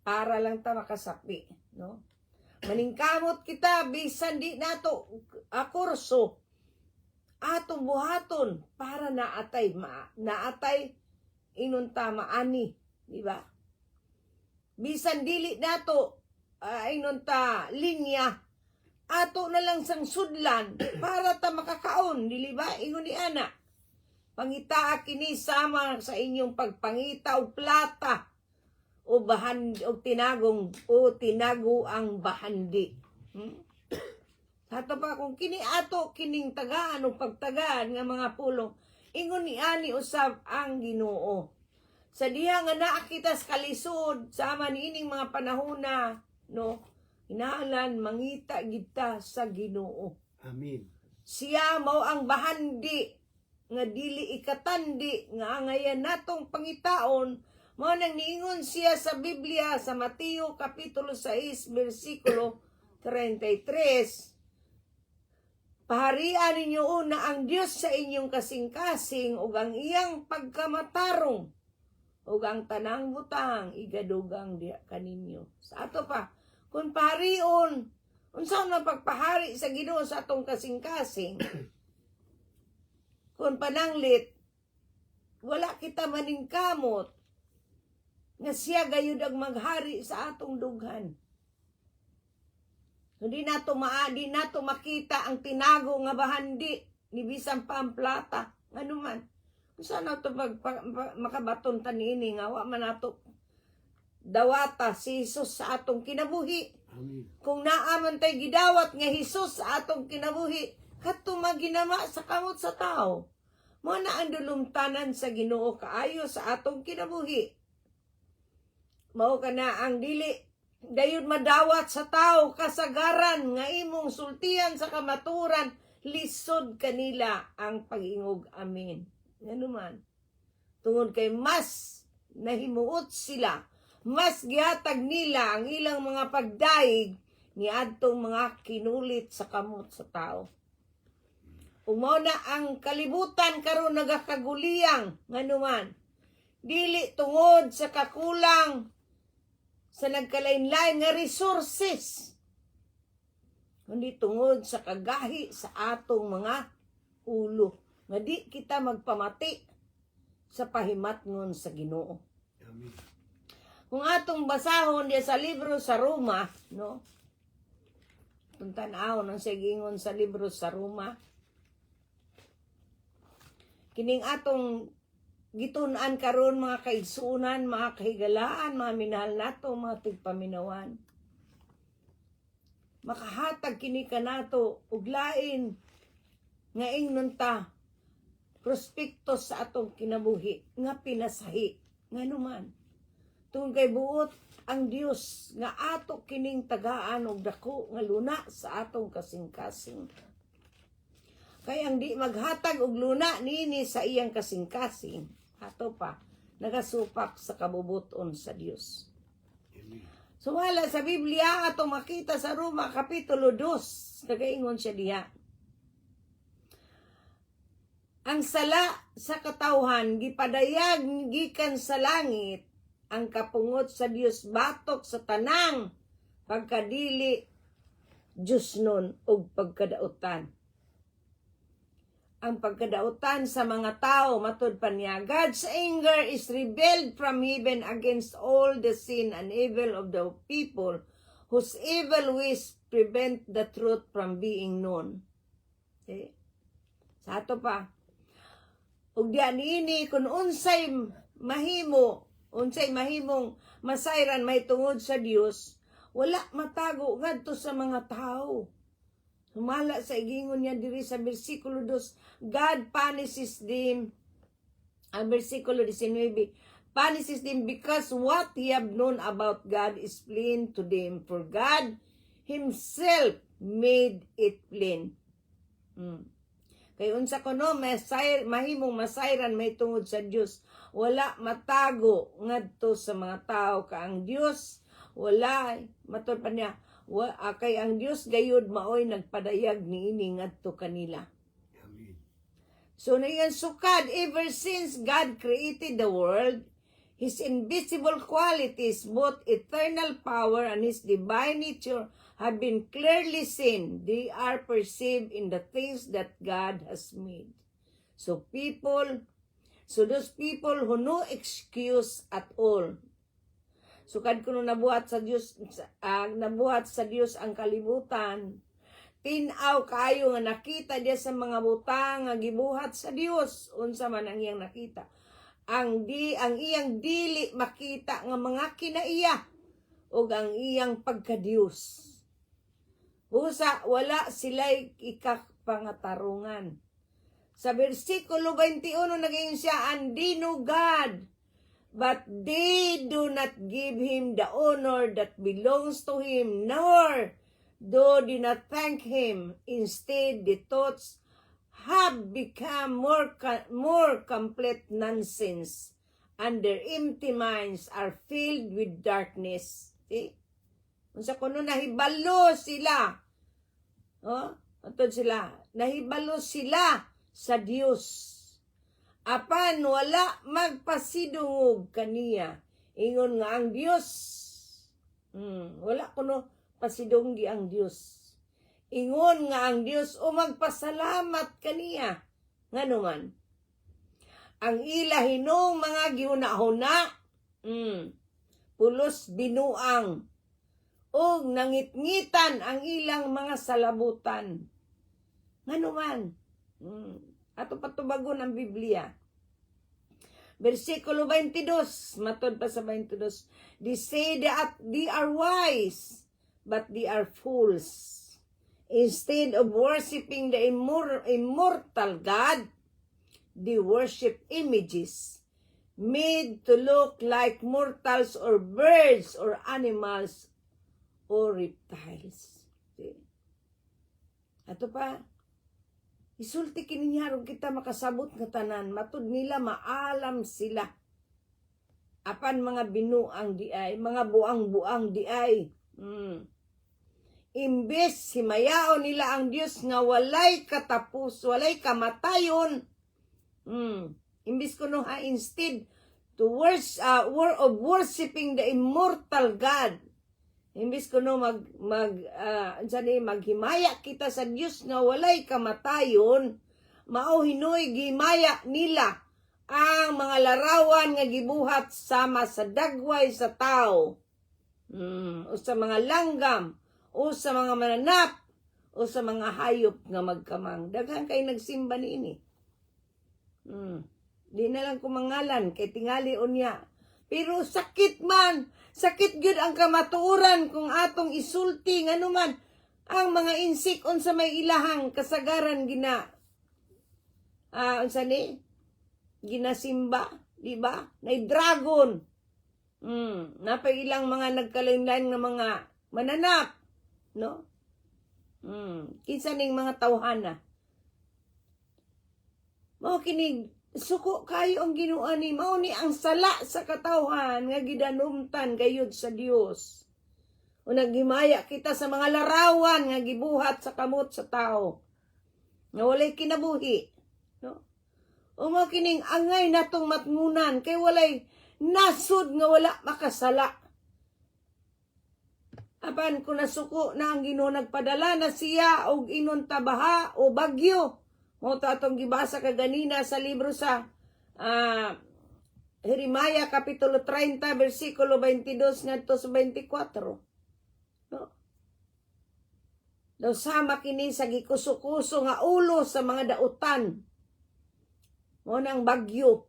para lang ta makasapi, no? Maningkamot kita bisan di nato kurso atong buhaton para naatay inunta maani, di ba? Bisan dili nato inunta linya, ato na lang sang sudlan para ta makakaon, dili ba? Ingon ni ana. Pangitaa kini sama sa inyong pagpangita og plata o tinago ang bahandi. Hato pa kung kini ato kining tagaan o pagtagaan nga mga pulong, ingon ni ani usab ang Ginoo. Sa diha nga naa kita sa kalisod sama niining mga panahona, no? Inaalan mangita kita sa Ginoo. Amen. Siya mao ang bahandi nga dili ikatandi nga angayan natong pangitaon. Mao nang niingon siya sa Biblia sa Mateo kapitulo 6 bersikulo 33. Paharian ninyo una ang Dios sa inyong kasing-kasing ug ang iyang pagkamatarong ug ang tanang butang igadugang diha kaninyo. Sa ato pa, kung paharion, unsa man pagpahari sa Ginoo sa atong kasing-kasing? Kung pananglit, wala kita maningkamot nga siya gayud ang maghari sa atong dughan. Hindi nato makita ang tinago nga bahandi ni bisan pa ang plata. Ano man. Kung nato makabaton tanini nga wa man nato dawata si Jesus sa atong kinabuhi. Amen. Kung naaman tay gidawat nga Jesus sa atong kinabuhi, kadto maginama sa kamot sa tao. Mo na ang dulumtanan sa Ginoo kaayo sa atong kinabuhi. Mao kana ang dili dayon madawat sa tao kasagaran nga imong sultihan sa kamaturan, lisod kanila ang pag-ingog. Amen. Ngano man. Tungod kay mas nahimuot sila, mas gihatag nila ang ilang mga pagdaig ni adtong mga kinulit sa kamot sa tao. Umuna ang kalibutan karon nagakaguliyang nganuman. Dili tungod sa kakulang sa nagkalain-lain nga resources, kundi tungod sa kagahi sa atong mga ulo. Nga di kita magpamati sa pahimatngon sa Ginoo. Amen. Kung atong basahon diya sa libro sa Roma, no? Kung tan-aw nang sigingon sa libro sa Roma, kining atong gitun-an karon mga kaigsunan, mga kahigalaan, mga minahal nato, mga tigpaminawan. Makahatag kini kanato ug lain nga ingnon ta prospektos sa atong kinabuhi nga pinasahi nganuman. Tungod kay buot ang Dios nga ato kining tagaan og dako nga luna sa atong kasing-kasing. Kay ang di maghatag og luna nini sa iyang kasing-kasing, ato pa nagasupak sa kabubuton sa Dios. Amen. Sumala sa Biblia ato makita sa Roma kapitulo 2, nagaingon siya diha. Ang sala sa katawhan gipadayag gikan sa langit, ang kapungot sa Dios batok sa tanang pagkadili Diyos nun og pagkadautan. Ang pagkadautan sa mga tao matud pa niya, God's anger is rebelled from heaven against all the sin and evil of the people whose evil ways prevent the truth from being known. Okay? Sa ato pa, ug diyan ini kung unsay mahimong masayran may tungod sa Dios, wala matago ngadto sa mga tao. Humala sa igingon niya diri sa bersikulo 2, God punishes them. Ang bersikulo 19, punishes them because what he have known about God is plain to them, for God himself made it plain. Kay unsa kuno mahimong masayran may tungod sa Dios, wala matago ngadto sa mga tao ka ang Dios, wala matud pa niya, kay ang Dios gayud maoy nagpadayag niini ngadto kanila. Amen. So na yan sukad, ever since God created the world, His invisible qualities, both eternal power and His divine nature, have been clearly seen. They are perceived in the things that God has made. So those people who no excuse at all. Sukad kuno nabuhat sa Dios ang kalibutan. Tinaw kayo nga nakita diya sa mga butang nga gibuhat sa Dios, unsa man ang iyang nakita. Ang iyang dili makita nga mga kinaiya ug ang iyang pagka-Dios. Busa wala sila'y ikapangatarungan. Sa versikulo 21 naging siya, and they know God, but they do not give Him the honor that belongs to Him, nor do they not thank Him. Instead, the thoughts have become more complete nonsense, and their empty minds are filled with darkness. See? Unsa kuno nahibalo sila. Atod sila, nahibalo sila sa Dios. Apan wala magpasidungog kaniya. Ingon nga ang Dios. Wala kuno pasidunggi ang Dios. Ingon nga ang Dios o magpasalamat kaniya. Nganuman, ang ila hinong mga giuna-huna, pulos binuang, o nangitngitan ang ilang mga salabutan. Nganuman, ato patubagon ang Biblia. Versikulo 22, matod pa sa 22, they say that they are wise, but they are fools. Instead of worshiping the immortal God, they worship images made to look like mortals or birds or animals or reptiles. See? Ato pa, isulti kininyarong kita makasabot nga tanan, matud nila maalam sila. Apan mga binuang di ay, mga buang-buang di ay. Imbes himayao nila ang Dios nga walay katapos, walay kamatayon. Imbes kuno instead to worshiping the immortal God. Imbes kuno maghimaya kita sa Dios nga walay kamatayon, mao hinoy gimaya nila ang mga larawan nga gibuhat sama sa dagway sa tao. O sa mga langgam, o sa mga mananap, o sa mga hayop nga magkamang. Daghan kay nagsimba niini. Di na lang kumangalan, kay tingali unya. Pero sakit man, sakit gyud ang kamatuoran kung atong isulti nga naman ang mga insik unsa may ilahang kasagaran ginasimba, di ba? Nay dragon. Napay ilang mga nagkalain-lain nga mga mananap. No? Kinsa ning mga tawhana. Mao kinig suko kayo ang Ginoo ni, mao ni ang sala sa katawhan nga gidanumtan gayud sa Dios. O naghimaya kita sa mga larawan nga gibuhat sa kamot sa tao. Nga walay kinabuhi. No? O mao kining angay natong matngunan kay walay nasud nga wala makasala. Apan kung nasuko na ang Ginoo nagpadala na siya og inon tabaha o bagyo. Mo ta atong gibasa kaganina sa libro sa Jeremiah kapitulo 30 bersikulo 22 ngadto sa 24. No? Daw sama kini sa gikuso-kuso nga ulo sa mga dautan. Mo nang bagyo.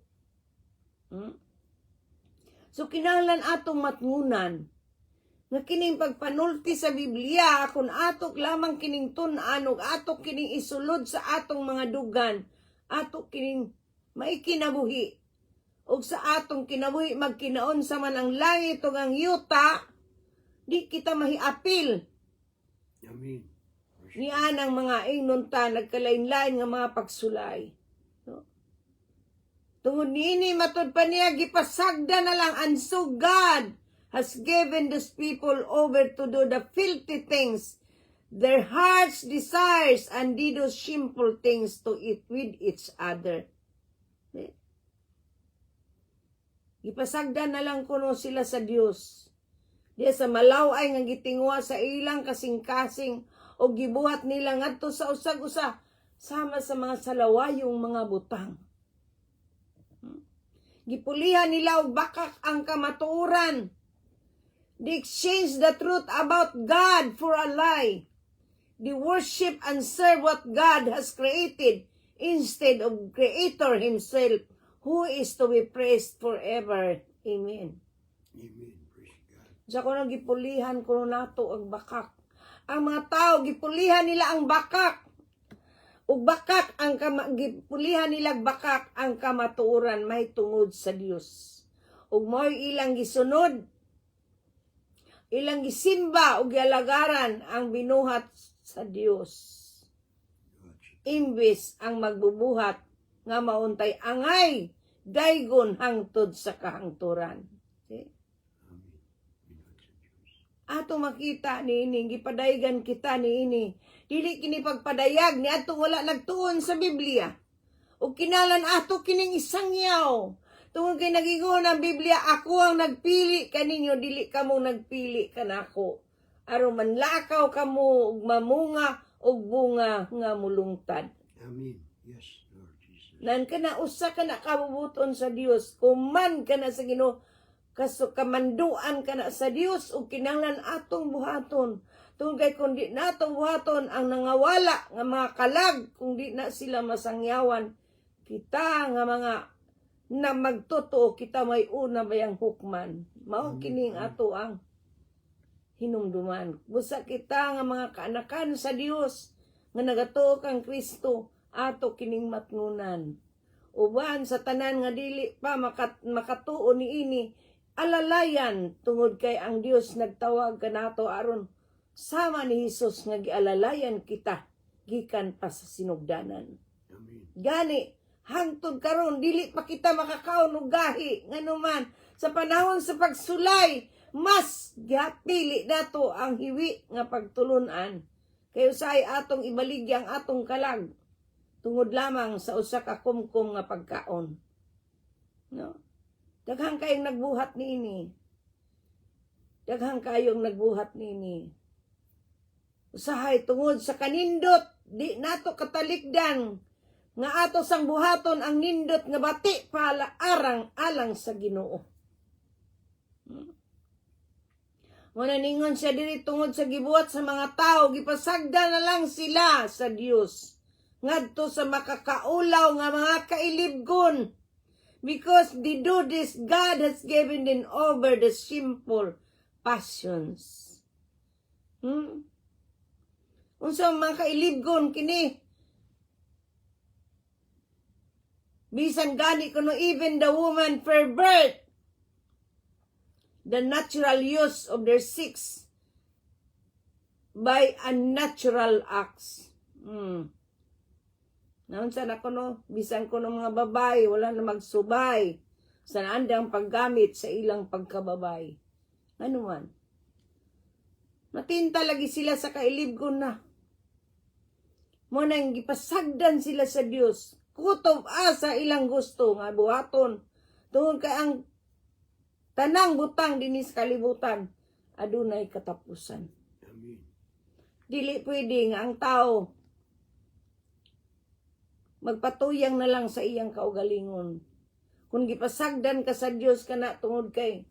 So kinahanglan atong matngunan nga kining pagpanulti sa Biblia, kung atok lamang kining tun-an ug atok kining isulod sa atong mga dugan, atok kining maikinabuhi. Ug sa atong kinabuhi magkinaon sa man ang langit ug ang yuta, di kita mahiapil. Amen. Niyan ang mga inunta nagkalain-lain nga mga pagsulay. No? Tungod niini matud pa niya gipasagda na lang and so God has given those people over to do the filthy things their hearts desires, and did those shameful things to eat with each other. Ipasagdan na lang kuno sila sa Dios. Diya sa malaway nga gitingwa sa ilang kasing-kasing o gibuhat nila ngadto sa usag-usa sama sa mga salawayong mga butang. Gipulihan nila og bakak ang kamatuoran. They exchange the truth about God for a lie. They worship and serve what God has created instead of Creator Himself, who is to be praised forever. Amen. Amen. Praise God. Diya ko gipulihan kuno nato ang bakak. Ang mga tao gipulihan nila ang bakak. Ug bakak ang gipulihan nila bakak ang kamatuoran may tungod sa Dios. Ug mo'y ilang gisunod, ilang gisimba ug gialagaran ang binuhat sa Dios. Imbes ang magbubuhat nga mauntay angay daygon hangtod sa kahangturan. See? Ato makita niini, gipadaygan kita niini. Dili kini pagpadayag ni ato wala nagtuon sa Biblia. O kinalan ato kining isang yaw. Tungod kay nagingon ang Biblia, ako ang nagpili kaninyo, dili kamo nagpili kanako. Aron manlakaw kamo ug mamunga og bunga nga mulungtad. Amen. Yes, Lord Jesus. Nan kana usa ka na kabubuton sa Dios, kuman ka na sa Ginoo, kaso kamanduan ka na sa Dios ug kinahanglan atong buhaton. Tungod kay kun di natong buhaton ang nangawala nga mga kalag, kung di na sila masangyawan, kita nga mga na magtotoo, kita may una bayang hukman. Mao kining ato ang hinumduman. Busa kita nga mga kaanakan sa Dios nga nagatuo kang Kristo, ato kining matngunan. Uban sa tanan nga dili pa makatuo niini, alalayan tungod kay ang Dios nagtawag kanato aron sama ni Hesus nga gialalayan kita gikan pa sa sinugdanan. Amen. Gani hangtod karon dili pa kita makakaon og gahi nganuman sa panahon sa pagsulay, mas gapili nato ang hiwi nga pagtulunan kay usay atong ibaligya ang atong kalag tungod lamang sa usa ka kumkum nga pagkaon. No? Daghang kayong nagbuhat niini. Daghang kayong nagbuhat niini. Usahay tungod sa kanindot, di nato katalikdan nga ato sang buhaton ang nindot nga bati pala arang alang sa Ginoo. Muna ningon siya diri tungod sa gibuhat sa mga tao, gipasagda na lang sila sa Dios ngadto sa makakaulaw nga mga kailibgon. Because they do this, God has given them over the sinful passions. Unsa mga kailibgon kini? Bisan gani kuno even the woman pervert the natural use of their sex by unnatural acts. Naunsa na kuno, bisan kuno mga babae, wala na magsubay sa andang paggamit sa ilang pagkababay. Ano man? Matinta lagi sila sa kailibgon na. Mo nang gipasagdan sila sa Dios. Kutob asa ilang gusto nga buhaton. Tungod kay ang tanang butang dinis kalibutan adunay katapusan. Amen. Dili pwede nga ang tao magpatuyang na lang sa iyang kaugalingon. Kung gipasagdan ka sa Dios kana tungod kay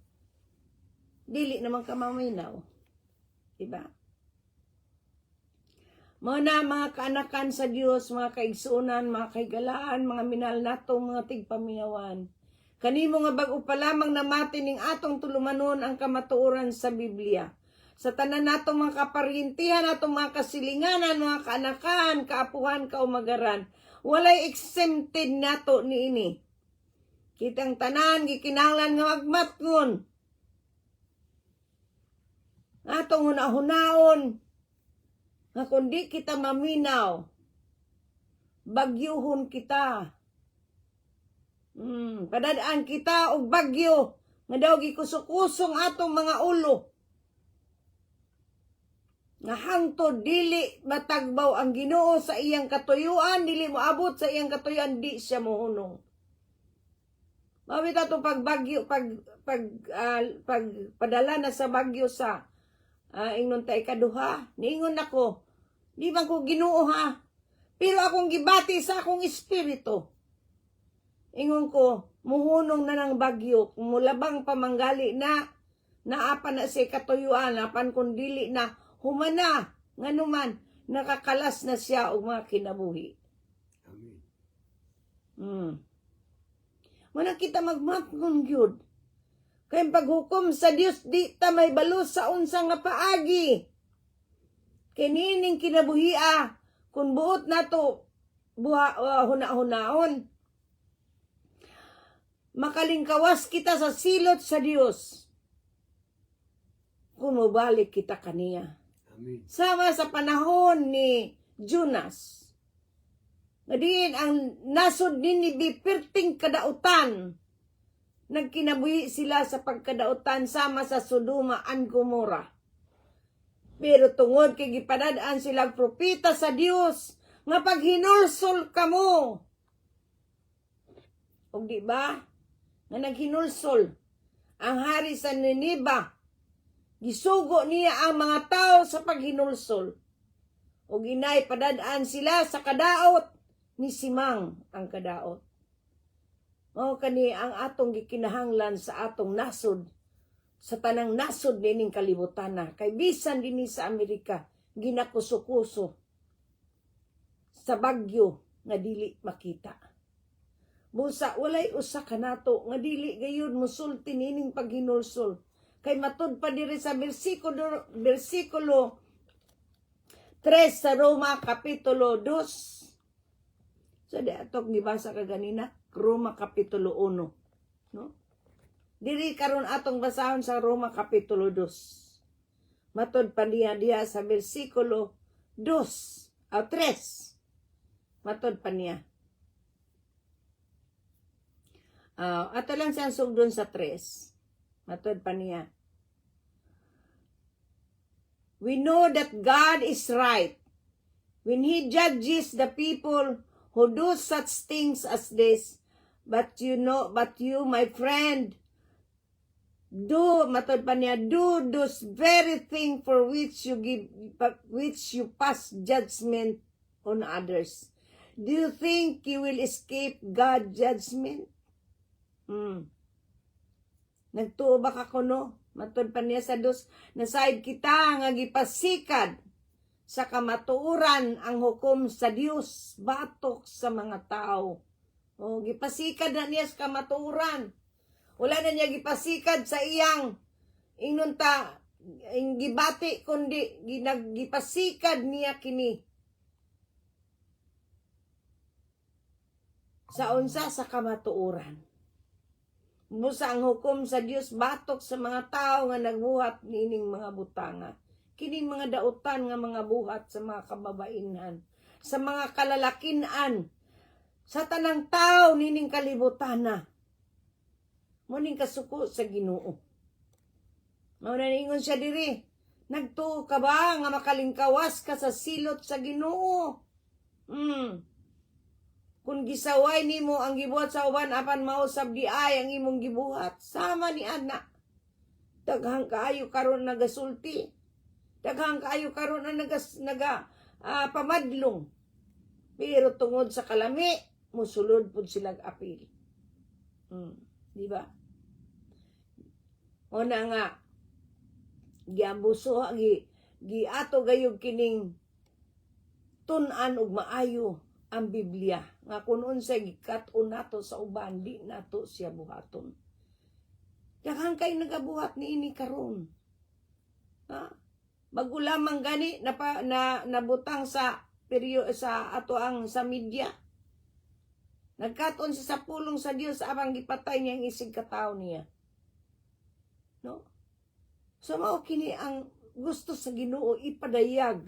dili naman ka maminaw. Diba? Mga mga kaanakan sa Dios, mga kaigsunan, mga kaigalaan, mga minal natong mga tigpaminawan. Kanimo nga bag-o pa lamang namati ning atong tulumanon ang kamatuoran sa Biblia. Sa tanan natong mga kaparyentihan, atong mga kasilinganan, mga kaanakan, kaapuhan, kaumagaran, walay exempted nato niini. Kitang tanan, gikinahanglan nga magmatngon. Atong hunahunaon, nga kundi kita maminaw, bagyuhon kita. Padadaan kita og bagyo, Nga daw gikusok-kusong atong mga ulo. Nga hangtod dili matagbaw ang Ginoo sa iyang katuyuan, dili moabot sa iyang katuyuan, di siya mohunong. Mawit atong pagbagyo, pagpadala na sa bagyo sa ingnon ta ikaduha, niingon nako, di man ko Ginoo ha, pero akong gibati sa akong espiritu. Ingon ko, muhunong na ng bagyo, mulabang pamanggali na, naapa na siya katuyuan, apan kung dili na, humana, nga naman, nakakalas na siya o mga kinabuhi. Amen. Muna kita magmatngon gyud. Kay paghukom sa Dios di ta may balo sa unsa nga paagi. Kinining kinabuhia kun buot nato huna-hunaon. Makalingkawas kita sa silot sa Dios. Kung mabalik kita kaniya. Amen. Sama sa panahon ni Jonas. Ngadiin ang nasod ni Perting kadautan. Nagkinabuhi sila sa pagkadautan sama sa Sodoma and Gomorrah. Pero tungod kay gipadadaan sila propeta sa Dios nga paghinulsol kamo. O di ba? Nga naghinulsol ang hari sa Nineveh. Gisugo niya ang mga tao sa paghinulsol. O ginay padadaan sila sa kadaot ni Simang ang kadaot. Mao kani ang atong gikinahanglan sa atong nasod, sa tanang nasod nining kalibutan na. Kay bisan dinhi sa Amerika, ginakuso-kuso sa bagyo nga dili makita. Busa walay usa ka nato nga dili gayud musulti nining paghinulsol. Kay matud pa diri sa bersikulo 3 sa Roma kapitulo 2. So, di atong gibasa ka ganina, Roma Kapitulo 1. No? Diri karon atong basahon sa Roma Kapitulo 2. Matod pa diha sa versikulo 2, 3. Matod pa niya. Ato lang siyang sugdon sa 3. Matod pa niya. We know that God is right when He judges the people who do such things as this, but you, my friend, do those very things for which you pass judgment on others. Do you think you will escape God's judgment? Nagtuo ba ka kuno? Matod pa niya sa dos, nasaid kita nga gipasikad sa kamatuoran ang hukom sa Dios batok sa mga tao. O gipasikad na niya sa kamatuoran. Wala na niya gipasikad sa iyang inunta gibati kundi gipasikad niya kini. Sa unsa sa kamatuoran. Busa ang hukom sa Dios batok sa mga tao nga nagbuhat nining mga butanga. Kining mga dautan nga mga buhat sa mga kababainan, sa mga kalalakinan, sa tanang tao nining kalibutan na. Muning kasuko sa Ginoo. Mao na ningon siya diri, nagtuo ka ba nga makalingkawas ka sa silot sa Ginoo? Kung gisaway nimo ang gibuhat sa uban apan mausab di ay ang imong gibuhat, sama ni ana. Daghang kaayo karon nagasulti. Daghang kaayo karon na pamadlong. Pero tungod sa kalami, musulod pud silang apil. Di ba? O na nga, giambuso, giato gayog kining tun-an og maayo ang Biblia. Nga kung unsay gikat-on nato sa uban, di nato siya buhaton. Daghang kay nagabuhat niini karon. Ha? Bago lamang gani nabutang sa ato ang sa media. Nagkaton siya sa pulong sa Dios apang gipatay niya ang isig katao niya. No? So mao kini ang gusto sa Ginoo ipadayag.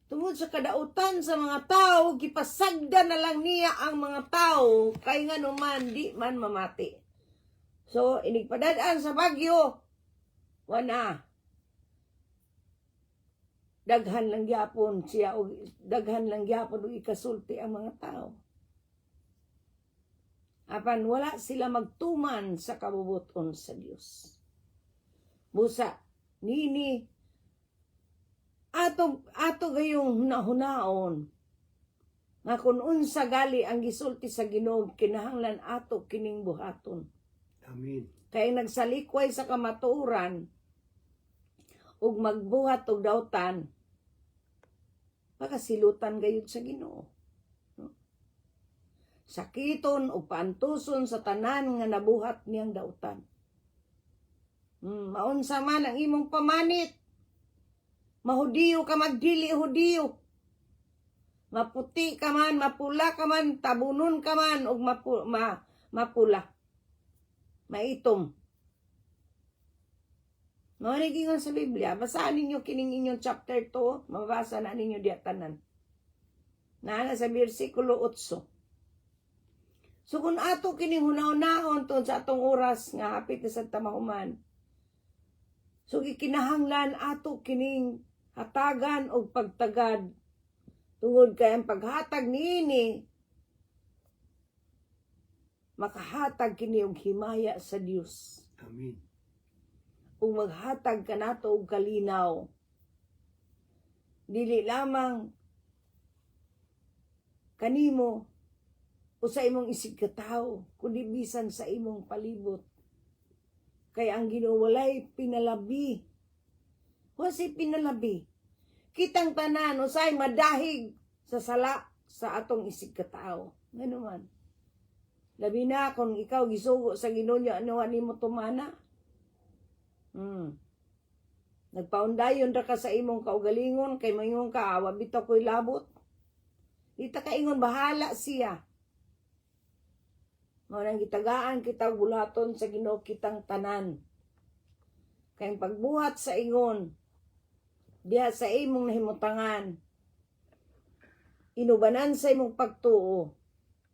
Tungod sa kadautan sa mga tao, gipasagda na lang niya ang mga tao kay nga naman di man mamati. So, inigpadadaan sa Bagyo, wana, daghan lang gyapon siya, o daghan lang gyapon o ikasulti ang mga tao. Apan wala sila magtuman sa kabubuton sa Dios. Busa, nini, ato gayong hunahunaon, nga kung unsa gali ang gisulti sa Ginoo, kinahanglan ato kining buhaton. Amen. Kay nagsalikway sa kamatuoran, ug magbuhat og dautan, pakasilutan gayud sa Ginoo. Sakiton o paantuson sa tanan nga nabuhat niyang dautan. Maunsa man ang imong pamanit, mahudiyo ka magdili hudiyo, maputi ka man, mapula ka man, tabunon ka man, o mapula, maitom. Maunigingon sa Biblia, basahan ninyo kining inyong chapter 2, mabasa na ninyo diya tanan. Naana sa versikulo 8. So kung ato kining hunaw-naon tungod sa atong oras nga hapit na sa tamahuman, so gikinahanglan ato kining hatagan og pagtagad tungod kay ang paghatag niini makahatag kini og himaya sa Dios. Amen. Ug maghatag kanato og kalinaw. Dili lamang kanimo o sa imong isig katawo, kundi bisan sa imong palibot. Kay ang Ginoo walay pinalabi. Wasi pinalabi. Kitang tanan usay madahig sa sala sa atong isig katawo. Ngano man. Labi na kung ikaw gisugo sa Ginoo nya ano nimo tumana. Nagpaundayon ra ka sa imong kaugalingon kay mayong ka awa bitaw ko'y labot. Dita kaingon bahala siya. Mao nang gitagaan kita bulaton sa Ginoo kitang tanan. Kay pagbuhat sa ingon diha sa imong nahimutangan, inubanan sa imong pagtuo,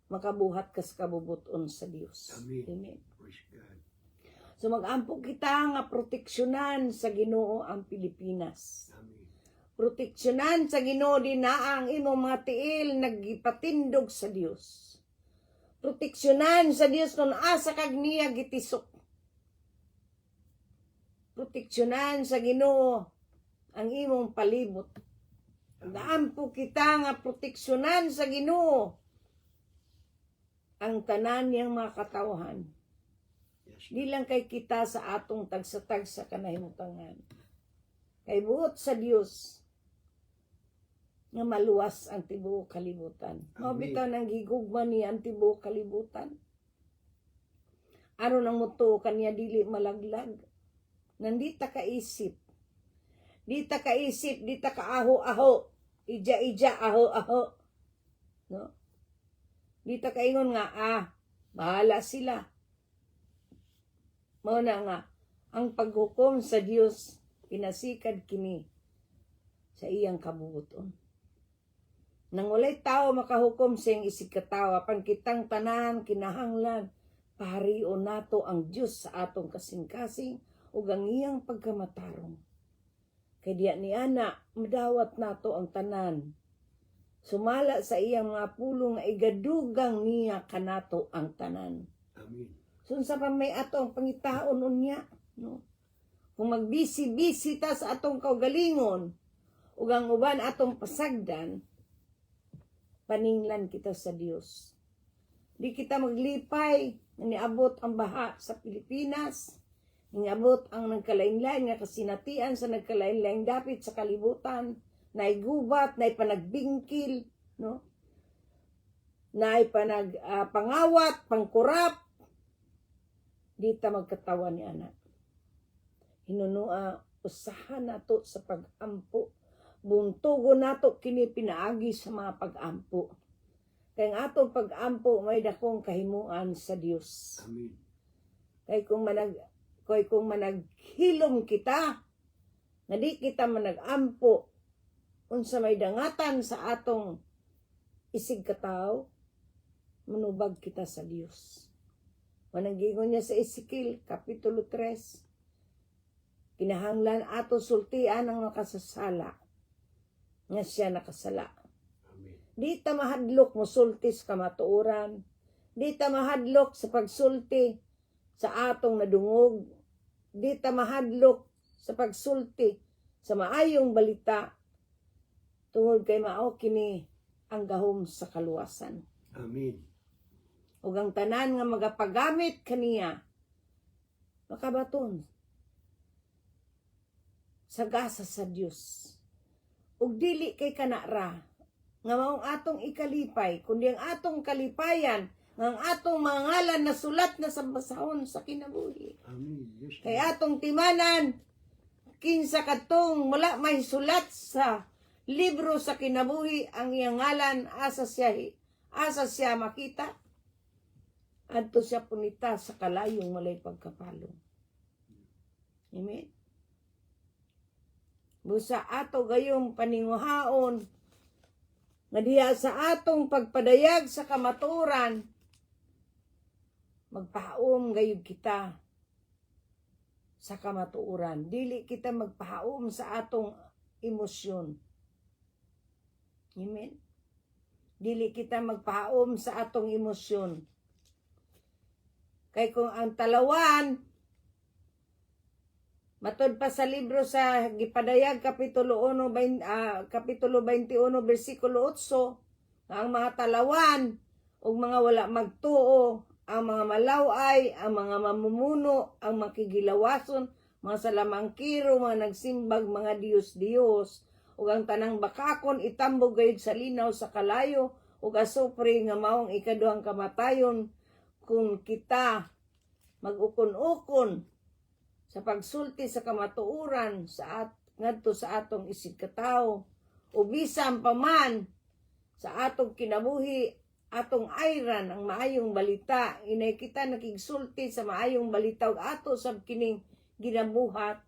makabuhat ka sa kabubuton sa Dios. Amen. Amen. Praise God. So mag-ampo kita nga proteksyonan sa Ginoo ang Pilipinas. Amen. Proteksyonan sa Ginoo din na ang imong mga tiil nagipatindog sa Dios. Proteksyonan sa Dios kung asa kag niya gitisok. Proteksyonan sa Ginoo ang imong palibot. Gaampo kita nga proteksyonan sa Ginoo ang tanan niyang mga katawhan. Yes. Di lang kay kita sa atong tagsa-tagsa kanahimutangan. Kay buot sa Dios nga maluwas ang tibuok kalibutan. Mabitaw nang gigugma niya ang tibuok kalibutan. Ano nang muto kanya dili malaglag. Nandita kaisip. Dita kaisip, dita kaaho-aho. Ija-ija, aho-aho. No? Dita kaingon nga, bahala sila. Mao na nga, ang paghukom sa Dios pinasikad kini sa iyang kabubuton. Nang walay tao makahukom sa iyang isig katawo, apan kitang tanan kinahanglan paharion nato ang Dios sa atong kasing-kasing ug ang iyang pagkamatarong. Kay diya ni ana madawat nato ang tanan. Sumala sa iyang mga pulong nga igadugang niya kanato ang tanan. Amen. So sa pa may ato ang pangitaon unya, no? Kung magbisi-bisi ta sa atong kaugalingon ug ang uban atong pasagdan, paninglan kita sa Dios. Di kita maglipay na niabot ang baha sa Pilipinas, niabot ang nagkalain-lain nga kasinatian sa nagkalain-lain dapit sa kalibutan, naay gubat, naay panagbingkil, no? Naay pangawat, pangkurap. Di ta magkatawa ni anak. Hinunua usahan nato sa pag-ampo. Buntugo nato kini pinaagi sa mga pag-ampo. Kay ang atong pag-ampo may dakong kahimuan sa Dios. Amen. Kay kung managhilom kita, nga di kita manag-ampo, unsa may dangatan sa atong isig kataw, manubag kita sa Dios. Mananggingon niya sa Ezekiel, Kapitulo 3. Kinahanglan ato sultian ang makasasala. Nga siya nakasala. Amen. Di ta mahadlok mo sulti sa kamatuoran. Di ta mahadlok sa pagsulti sa atong nadungog. Di ta mahadlok sa pagsulti sa maayong balita. Tungod kay mao kini ang gahom sa kaluwasan. Amen. Ug ang tanan nga magapagamit kaniya makabaton sa gasa sa Dios. Ug dili kay kanara nga maong atong ikalipay kundi ang atong kalipayan nga ang atong mga ngalan na sulat na sa basahon sa kinabuhi. Amen. Yes, Kay atong timanan kinsa kadtong wala may sulat sa libro sa kinabuhi ang iyang ngalan asa siya makita adto siya punita sa kalayong walay pagkapalong. Amen. Busa ato gayong paninguhaon nga diha sa atong pagpadayag sa kamatuoran magpahaom gayud kita sa kamatuoran. Dili kita magpahaom sa atong emosyon. Amen. Dili kita magpahaom sa atong emosyon. Kay kung ang talawan matod pa sa libro sa Gipadayag Kapitulo 21 bersikulo 8 ang mga talawan ug mga wala magtuo, ang mga malaway, ang mga mamumuno, ang makigilawason, mga salamangkiro, mga nagsimbag, mga Diyos-Diyos, ug ang tanang bakakon itambog gayud sa linaw sa kalayo ug asupre nga maong ikaduhang kamatayon kung kita mag-ukon-ukon sa pagsulti sa kamatuoran ngadto sa atong isig katawo o bisan pa man sa atong kinabuhi atong ayran ang maayong balita inay kita nakigsulti sa maayong balita ug ato sab kining ginabuhat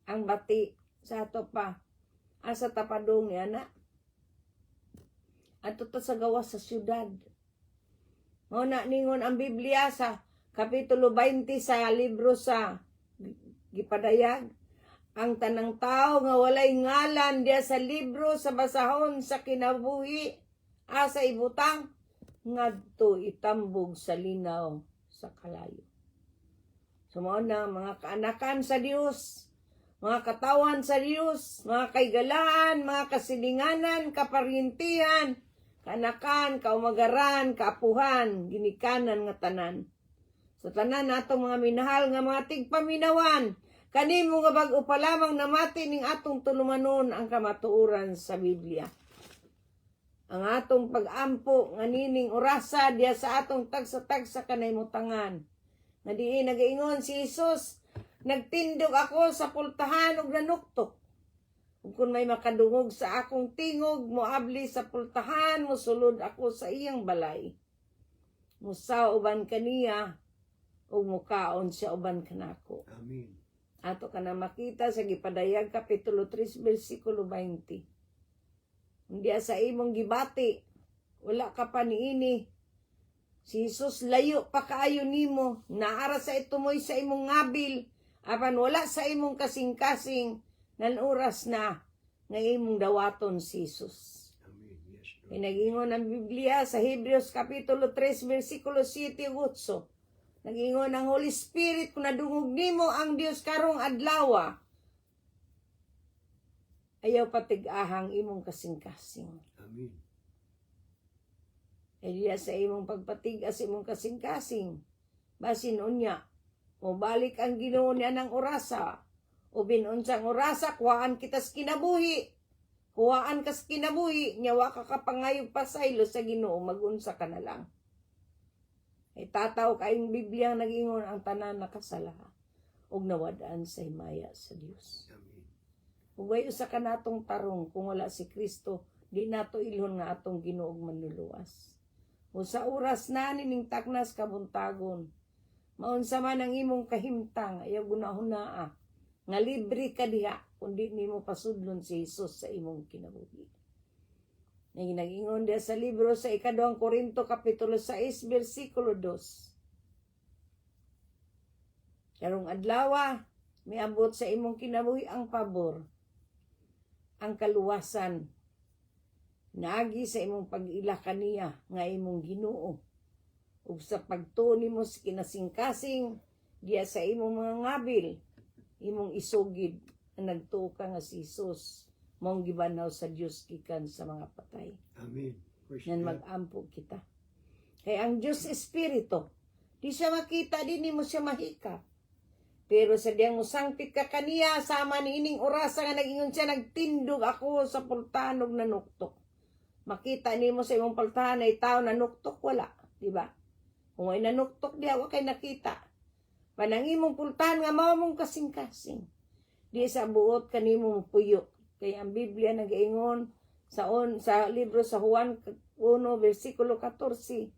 ang bati sa ato pa asa tapadong ni ana ato ta sa gawas sa syudad. Mao na ningon ang Biblia sa Kapitulo 20 sa libro sa Gipadayag, ang tanang tao nga walay ngalan diya sa libro sa basahon sa kinabuhi asa ibutang ngadto itambog sa linaw sa kalayo. Sumao na mga kaanakan sa Dios, mga katawan sa Dios, mga kaigalaan, mga kasilinganan, kaparintihan, kaanakan, kaumagaran, kaapuhan, ginikanan nga tanan. Sa tanan natong mga minahal nga mga tigpaminawan, kanimo nga bag-o pa lamang namati ning atong tulumanon ang kamatuoran sa Biblia. Ang atong pag-ampo nga nining orasa diya sa atong tagsa-tagsa kanaymutangan. Nga diin nagaingon si Jesus, nagtindog ako sa pultahan ug nanuktok. Ug kun may makadungog sa akong tingog, moabli sa pultahan, mosulod ako sa iyang balay. Musa uban kaniya, ug mukaon siya uban kanako. Amen. Ato ka na makita sa Gipadayag Kapitulo 3 bersikulo 20. Hindi sa imong gibati, wala ka pa niini. Si Jesus layo pa kaayo nimo, naara sa itumoy sa imong ngabil, apan wala sa imong kasing-kasing, nan oras na nga imong dawaton si Jesus. Amen. Yes, Lord. Pinagingon ang Biblia sa Hebreos Kapitulo 3 bersikulo 7 ug 8. Nagingon ang Holy Spirit kung nadungog nimo ang Dios karong adlaw. Ayaw patig-ahang imong kasing-kasing. Amen. E diya sa imong pagpatigas imong kasing-kasing. Basin unya, o balik ang Ginoo niya ng orasa. O binunsang orasa, kuhaan kita sa kinabuhi. Kuhaan ka sa kinabuhi, nyawa ka kapangayog pasaylo sa Ginoo, magunsa ka na lang. Itataw kayong Biblia nagingon ang tanan nakasala ug nawadaan sa himaya sa Dios. Amen. Ug way usa ka natong tarong kung wala si Kristo, di nato ilhon nga atong Ginoo manluluwas. O sa oras na nining taknas kabuntagon, maunsa man ang imong kahimtang ayaw gunahunaa nga libre ka diha kundi nimo pasudlon si Jesus sa imong kinabuhi. Nag-ingon dia sa libro sa ikaduhang Korinto Kapitulo 6 bersikulo 2. Sarong adlaw, miabot sa imong kinabuhi ang pabor, ang kaluwasan, naagi sa imong pag-ila kaniya nga imong Ginoo. Ug sa pagtuon nimo sa kinasingkasing diya sa imong mga ngabil, imong isugid ang nagtuo ka nga si Jesus mong gibanaw sa Dios gikan sa mga patay. Amen. Praise Nan God. mag-ampo kita. Kay ang Dios Espiritu, di siya makita, di mo siya mahika. Pero sa diyang musangpit ka kaniya, sama ni ining orasa nga nag-ingon siya, nagtindog ako sa pultanog na nuktok. Makita ni mo sa imong pultahan ay tao na nuktok, wala. Diba? Kung ay nanuktok di ako kay nakita. Panang imong pultahan nga mao mong kasing-kasing. Di sa buot kanimo puyo. Kaya ang Biblia nag-ingon sa libro sa Juan 1 versikulo 14.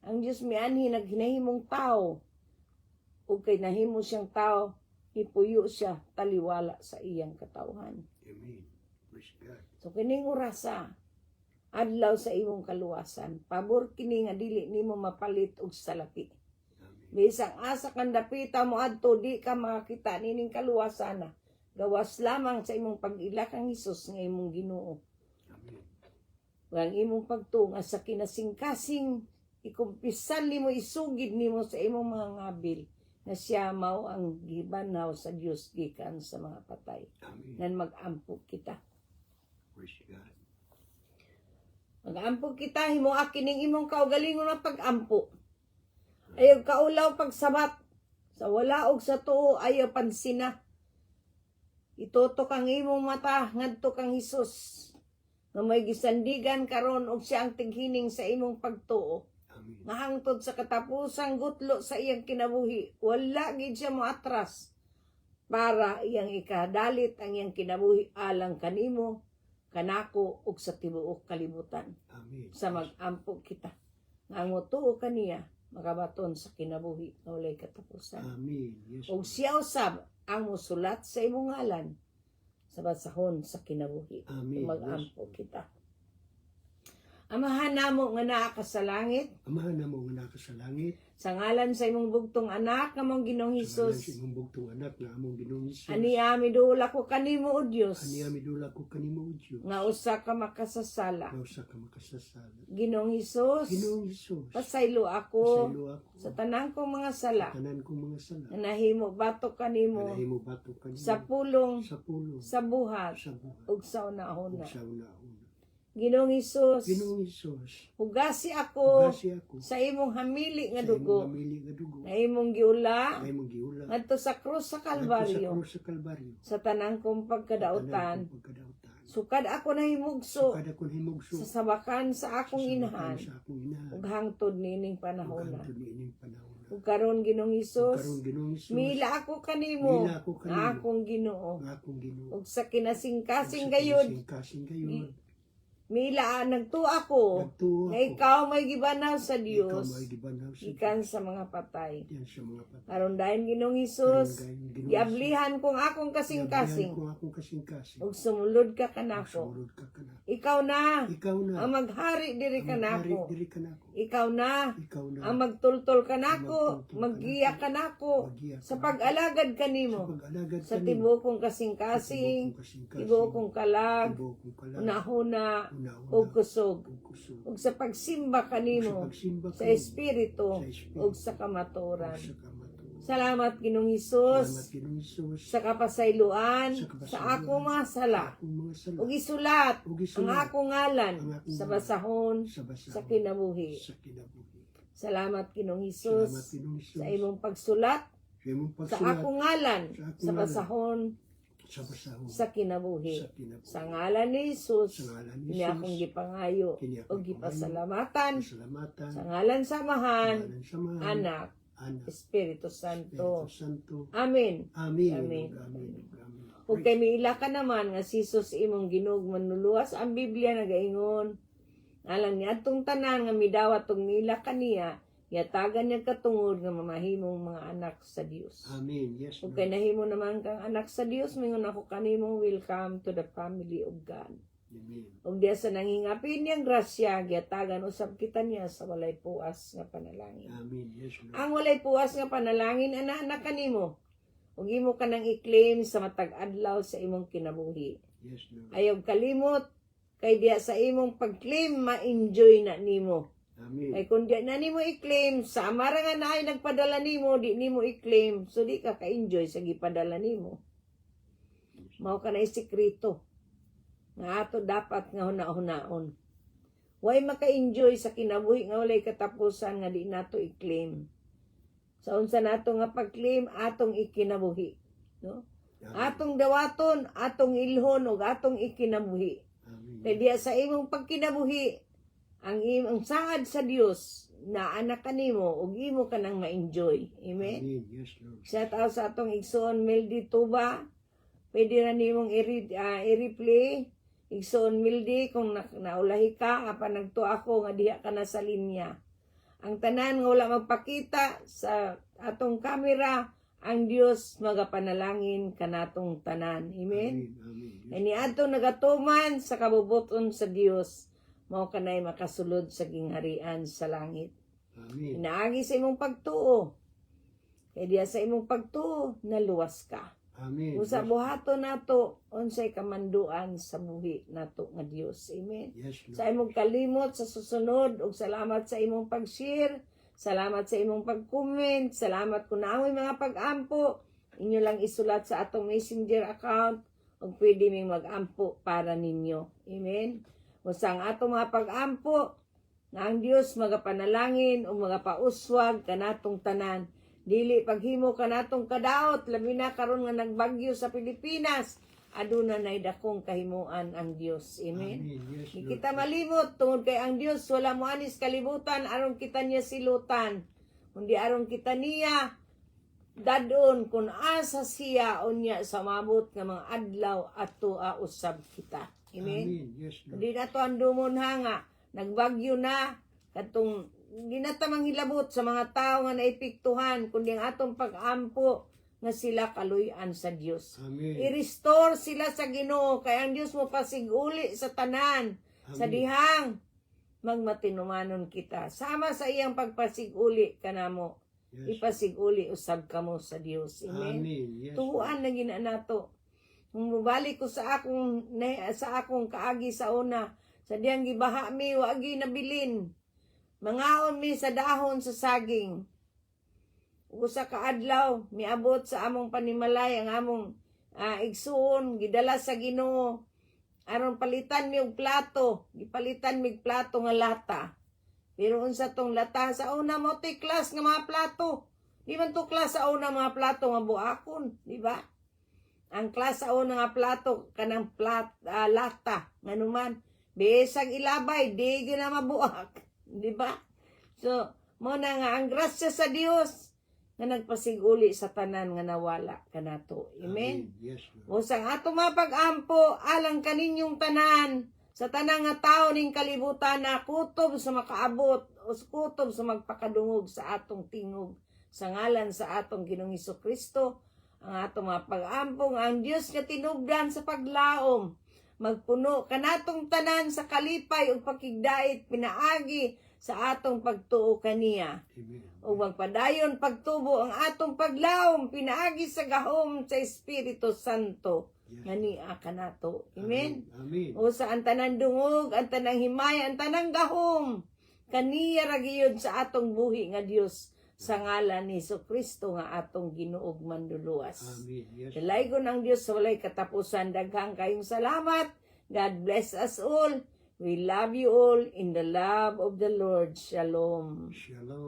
Ang Diyos mianhi naghinahimong tao. Ug kay nahimo siyang tao, ipuyo siya taliwala sa iyang katawhan. Amen. Praise God. So kining orasa adlaw sa imong kaluwasan. Pabor kini nga dili nimo mapalit og salapi. Amen. Bisang asa kang dapita mo adto di ka makakita nining kaluwasan na. Gawas lamang sa imong pag-ila kang Hesus nga imong Ginoo. Amen. Ang imong pagtunga sa kinasingkasing ikumpisan nimo isugid nimo sa imong mga ngabil na siya mao ang gibanaw sa Dios gikan sa mga patay. Amen. Nan mag-ampo kita. Praise God. Mag-ampo kita, himuak kining imong kaugalingon nga pag-ampo. Ayaw kaulaw pagsabat. Sa wala og sa tuo, ayaw pansina. Itotok ang imong mata, ngadto kang Hesus. Nga may gisandigan karon og siya ang tighining sa imong pagtuo. Amen. Nga hangtod sa katapusang gutlo sa iyang kinabuhi, wala gid siya moatras para iyang ikadalit ang iyang kinabuhi alang kanimo, kanako ug sa tibuok kalibutan. Amen. Sa mag-ampo kita nga ang motuo kaniya makabaton sa kinabuhi nga walay katapusan. Amen. Yes. Ug siya usab ang musulat sa imong ngalan sa basahon sa kinabuhi. Amen. Mag-ampo kita. Amahan namo nga naa ka sa langit, Amahan na mo nga naka sa langit, sa ngalan sa imong bugtong anak nga mong Ginoong sa ngalan sa Hesus. imong bugtong anak na among Ginoong Hesus. Aniami dula ko kanimo o Dios, Aniamidula ko kanimo o Diyos. nga usa ka makasasala. Nga usa ka makasasala. Ginoong Hesus, Ginoong Hesus. pasaylo ako Pasaylo ako sa tanang kong mga sala. tanan kong mga sala. Na nahimo batok kanimo Nahimo bato kanimo sa pulong, sa pulo, sa buhat, sa buhat, ug sa ug una-una. sa una-una. Ginoong Hesus, Ginoong Hesus. hugasi ako Ugasi ako sa imong hamili nga sa imong dugo, mamili nga dugo. na imong giula Ay mong giula. ngadto sa krus sa Ngadto Kalbaryo, Sa krus sa Kalbaryo. sa tanang kong Tanan pagkadautan. kong pagkadautan. Sukad ako nahimugso Kada kong himugso. sa sabakan sa akong sa inahan, Sa akong inahan. ug hangtod nining Ug panahon na. hangtod niining panahon na. Ug karon Ginoong Ug Hesus, karon Ginoong Hesus. mila ako kanimo, Mila ako kanimo. nga akong Ginoo. Nga akong Ginoo. Ug sa kinasingkasing Ug sa gayud, kinasingkasing gayud. mila nagtuo ako, Nagtuo nga ako. ikaw may gibanaw sa Ikaw Dios, may gibanaw sa ikan Diyos. sa mga patay. Yan sa mga patay. Aron dahil Ginoong Hesus, Karon Ginoong giablihan kong akong Hesus. kasing-kasing, Yablihan ko akong kasing-kasing. ug sumulod ka Ug kanako. sumulod ka kanako. Ikaw na Ikaw na. ang maghari diri ang kanako. magharik diri kanako. Ikaw na Ikaw na. ang magtultol kanako, Ang magtultol maggiya kanako Maggiya sa kanako. pag-alagad Sa kanimo, pag-alagad sa kanimo. tibokong Sa kasing-kasing, kasing-kasing. tibokong kalag, Tibokong kalag. unahuna, Una-una. ug kusog, Ug kusog. ug sa pagsimba Ug sa kanimo, pagsimba sa kanimo. espiritu, Sa espiritu. ug sa kamaturan. Ug sa kamaturan. Salamat Ginoong Salamat Hesus Ginoong Hesus. sa kapasayloan Sa sa kapasayloan, akong mga sala, Sa akong mga sala. ug isulat Ug ang isulat akong ngalan ang akong sa ngalan basahon sa basahon sa kinabuhi. sa kinabuhi. Salamat Ginoong Salamat Hesus Ginoong Hesus. sa imong pagsulat Sa imong sa pagsulat akong ngalan sa akong sa ngalan basahon sa basahon sa kinabuhi. sa kinabuhi. Sa ngalan ni Hesus, Sa ngalan ni kini akong Jesus. gipangayo Kini o akong gipasalamatan Pasalamatan. sa ngalan samahan, Ngalan samahan. Anak, Anak. Espiritu Espiritu Santo. Santo. Amen. Amen. Amen. Amen. Amen. Ug kay miila ka naman nga si Jesus imong Ginoo manluluwas, ang Biblia nagaingon alang ni atong tanan nga midawat og mila kaniya, yatagan niya katungod nga mamahimong mga anak sa Dios. Amen. Yes, Ug Lord. kay nahimo naman kang anak sa Dios, mingon ako kanimo, welcome to the family of God. Amen. Ug diya sa nangingapin niyang grasya, giatagan usab kita niya sa walay puas nga panalangin. Amen. Yes, Lord. Ang walay puas nga panalangin, ana kanimo. Ug imo kanang i-claim sa matag adlaw sa imong kinabuhi. Yes, Lord. Ayaw kalimot, kay diya sa imong pag-claim, ma-enjoy na nimo. Amen. Kay kung di na nimo i-claim, sa amara nga na ay nagpadala nimo, di nimo i-claim, so di ka ka-enjoy sa gipadala nimo. Mao ka na sikreto nga ato dapat nga huna-hunaon. Way maka-enjoy sa kinabuhi nga walay katapusan nga di nato i-claim. Sa unsa nato nga pag-claim, atong ikinabuhi. No? Atong dawaton, atong ilhon, ug atong ikinabuhi. Amen. Kay diya sa imong pagkinabuhi, ang imong saad sa Dios na anak kanimo ug imo kanang ma-enjoy. Amen. Amen. Yes, Lord. Shout out sa atong igsoon Mildy Tuba. Pwede na nimong i-replay. Igsoon Mildy kung naulahi ka apan nagto ako nga diha ka na sa linya. Ang tanan nga wala magpakita sa atong kamera, ang Dios magapanalangin kanatong tanan. Amen. Amen. Amen. Ani adto nagatuman sa kabubuton sa Dios, mao kanay makasulod sa gingharian sa langit. Amen. Inaagi sa imong pagtuo. Kay diya sa imong pagtuo, naluwas ka. Amen. Usa buhaton nato unsay kamanduan sa buhi nato nga Dios. Amen. Yes, Lord. Sa imong kalimot sa susunod ug salamat sa imong pag-share, salamat sa imong pag-comment, salamat kun naamoy mga pag-ampo. Inyo lang isulat sa atong Messenger account ug pwede ming mag-ampo para ninyo. Amen. Usa ang atong mga pag-ampo na ang Dios magapanalangin o magapauswag kanatong tanan. Dili paghimo kanatong kadaot, labi na karon nga nagbagyo sa Pilipinas, aduna nay dakong kahimuan ang Dios. Amen. Amen. Yes, Di Lord. kita malimot tungod kay ang Dios wala mo anis kalibutan aron kita niya silutan. Kundi aron kita niya dadon kun asa siya unya sa mabot nga mga adlaw ato usab kita. Amen. Amen. Yes, Lord. Hindi na to ang dumon nga nagbagyo na katong di na ta manghilabot sa mga tao nga naipiktuhan kundi ang atong pag-ampo nga sila kaluy-an sa Dios. Amen. I-restore sila sa Ginoo kay ang Dios mo pasiguli sa tanan sa Amen. dihang magmatinumanon kita. Sama sa iyang pagpasiguli kanamo. Yes. Ipasiguli usab kamo sa Dios. Amen. Amen. Yes, Tuhuan na gina nato. Kung mubalik ko sa akong kaagi sa una, sa diyang gibaha mi wagi nabilin. Mangaon mi sa dahon sa saging. Usa ka adlaw miabot sa among panimalay ang among igsoon gidala sa Ginoo aron palitan mi og plato, gipalitan mi og plato nga lata. Pero unsa tong lata sa una mo ti class nga mga plato. Di man to class sa una mga plato nga buakon, di ba? Ang class sa una nga plato kanang lata nganuman besag ilabay di gyud na mabuak. Di ba? So, mo na nga ang grasya sa Dios nga nagpasiguli sa tanan nga nawala kanato. Amen. Yes, Lord. O sang ato mapag-ampo alang kaninyong tanan sa tanang nga tao ning kalibutan na kutob sa makaabot o kutob sa magpakadungog sa atong tingog sa ngalan sa atong Ginoong Hesukristo ang atong mapag-ampo nga ang Dios nga tinubdan sa paglaom magpuno kanatong tanan sa kalipay ug pakigdait pinaagi sa atong pagtuo kaniya. Amen. O magpadayon pagtubo ang atong paglaom pinaagi sa gahom sa Espiritu Santo Yes. nga niya kanato. Amen. Amen. O sa ang tanang dungog, ang tanang himay, ang tanang gahom kaniya ra gyud sa atong buhi nga Dios sa ngalan ni Jesucristo nga atong Ginoo ug Manluluwas. Amen. Yes. Dalaygon ang Dios sa walay katapusan. Daghang kayong salamat. God bless us all. We love you all in the love of the Lord. Shalom. Shalom.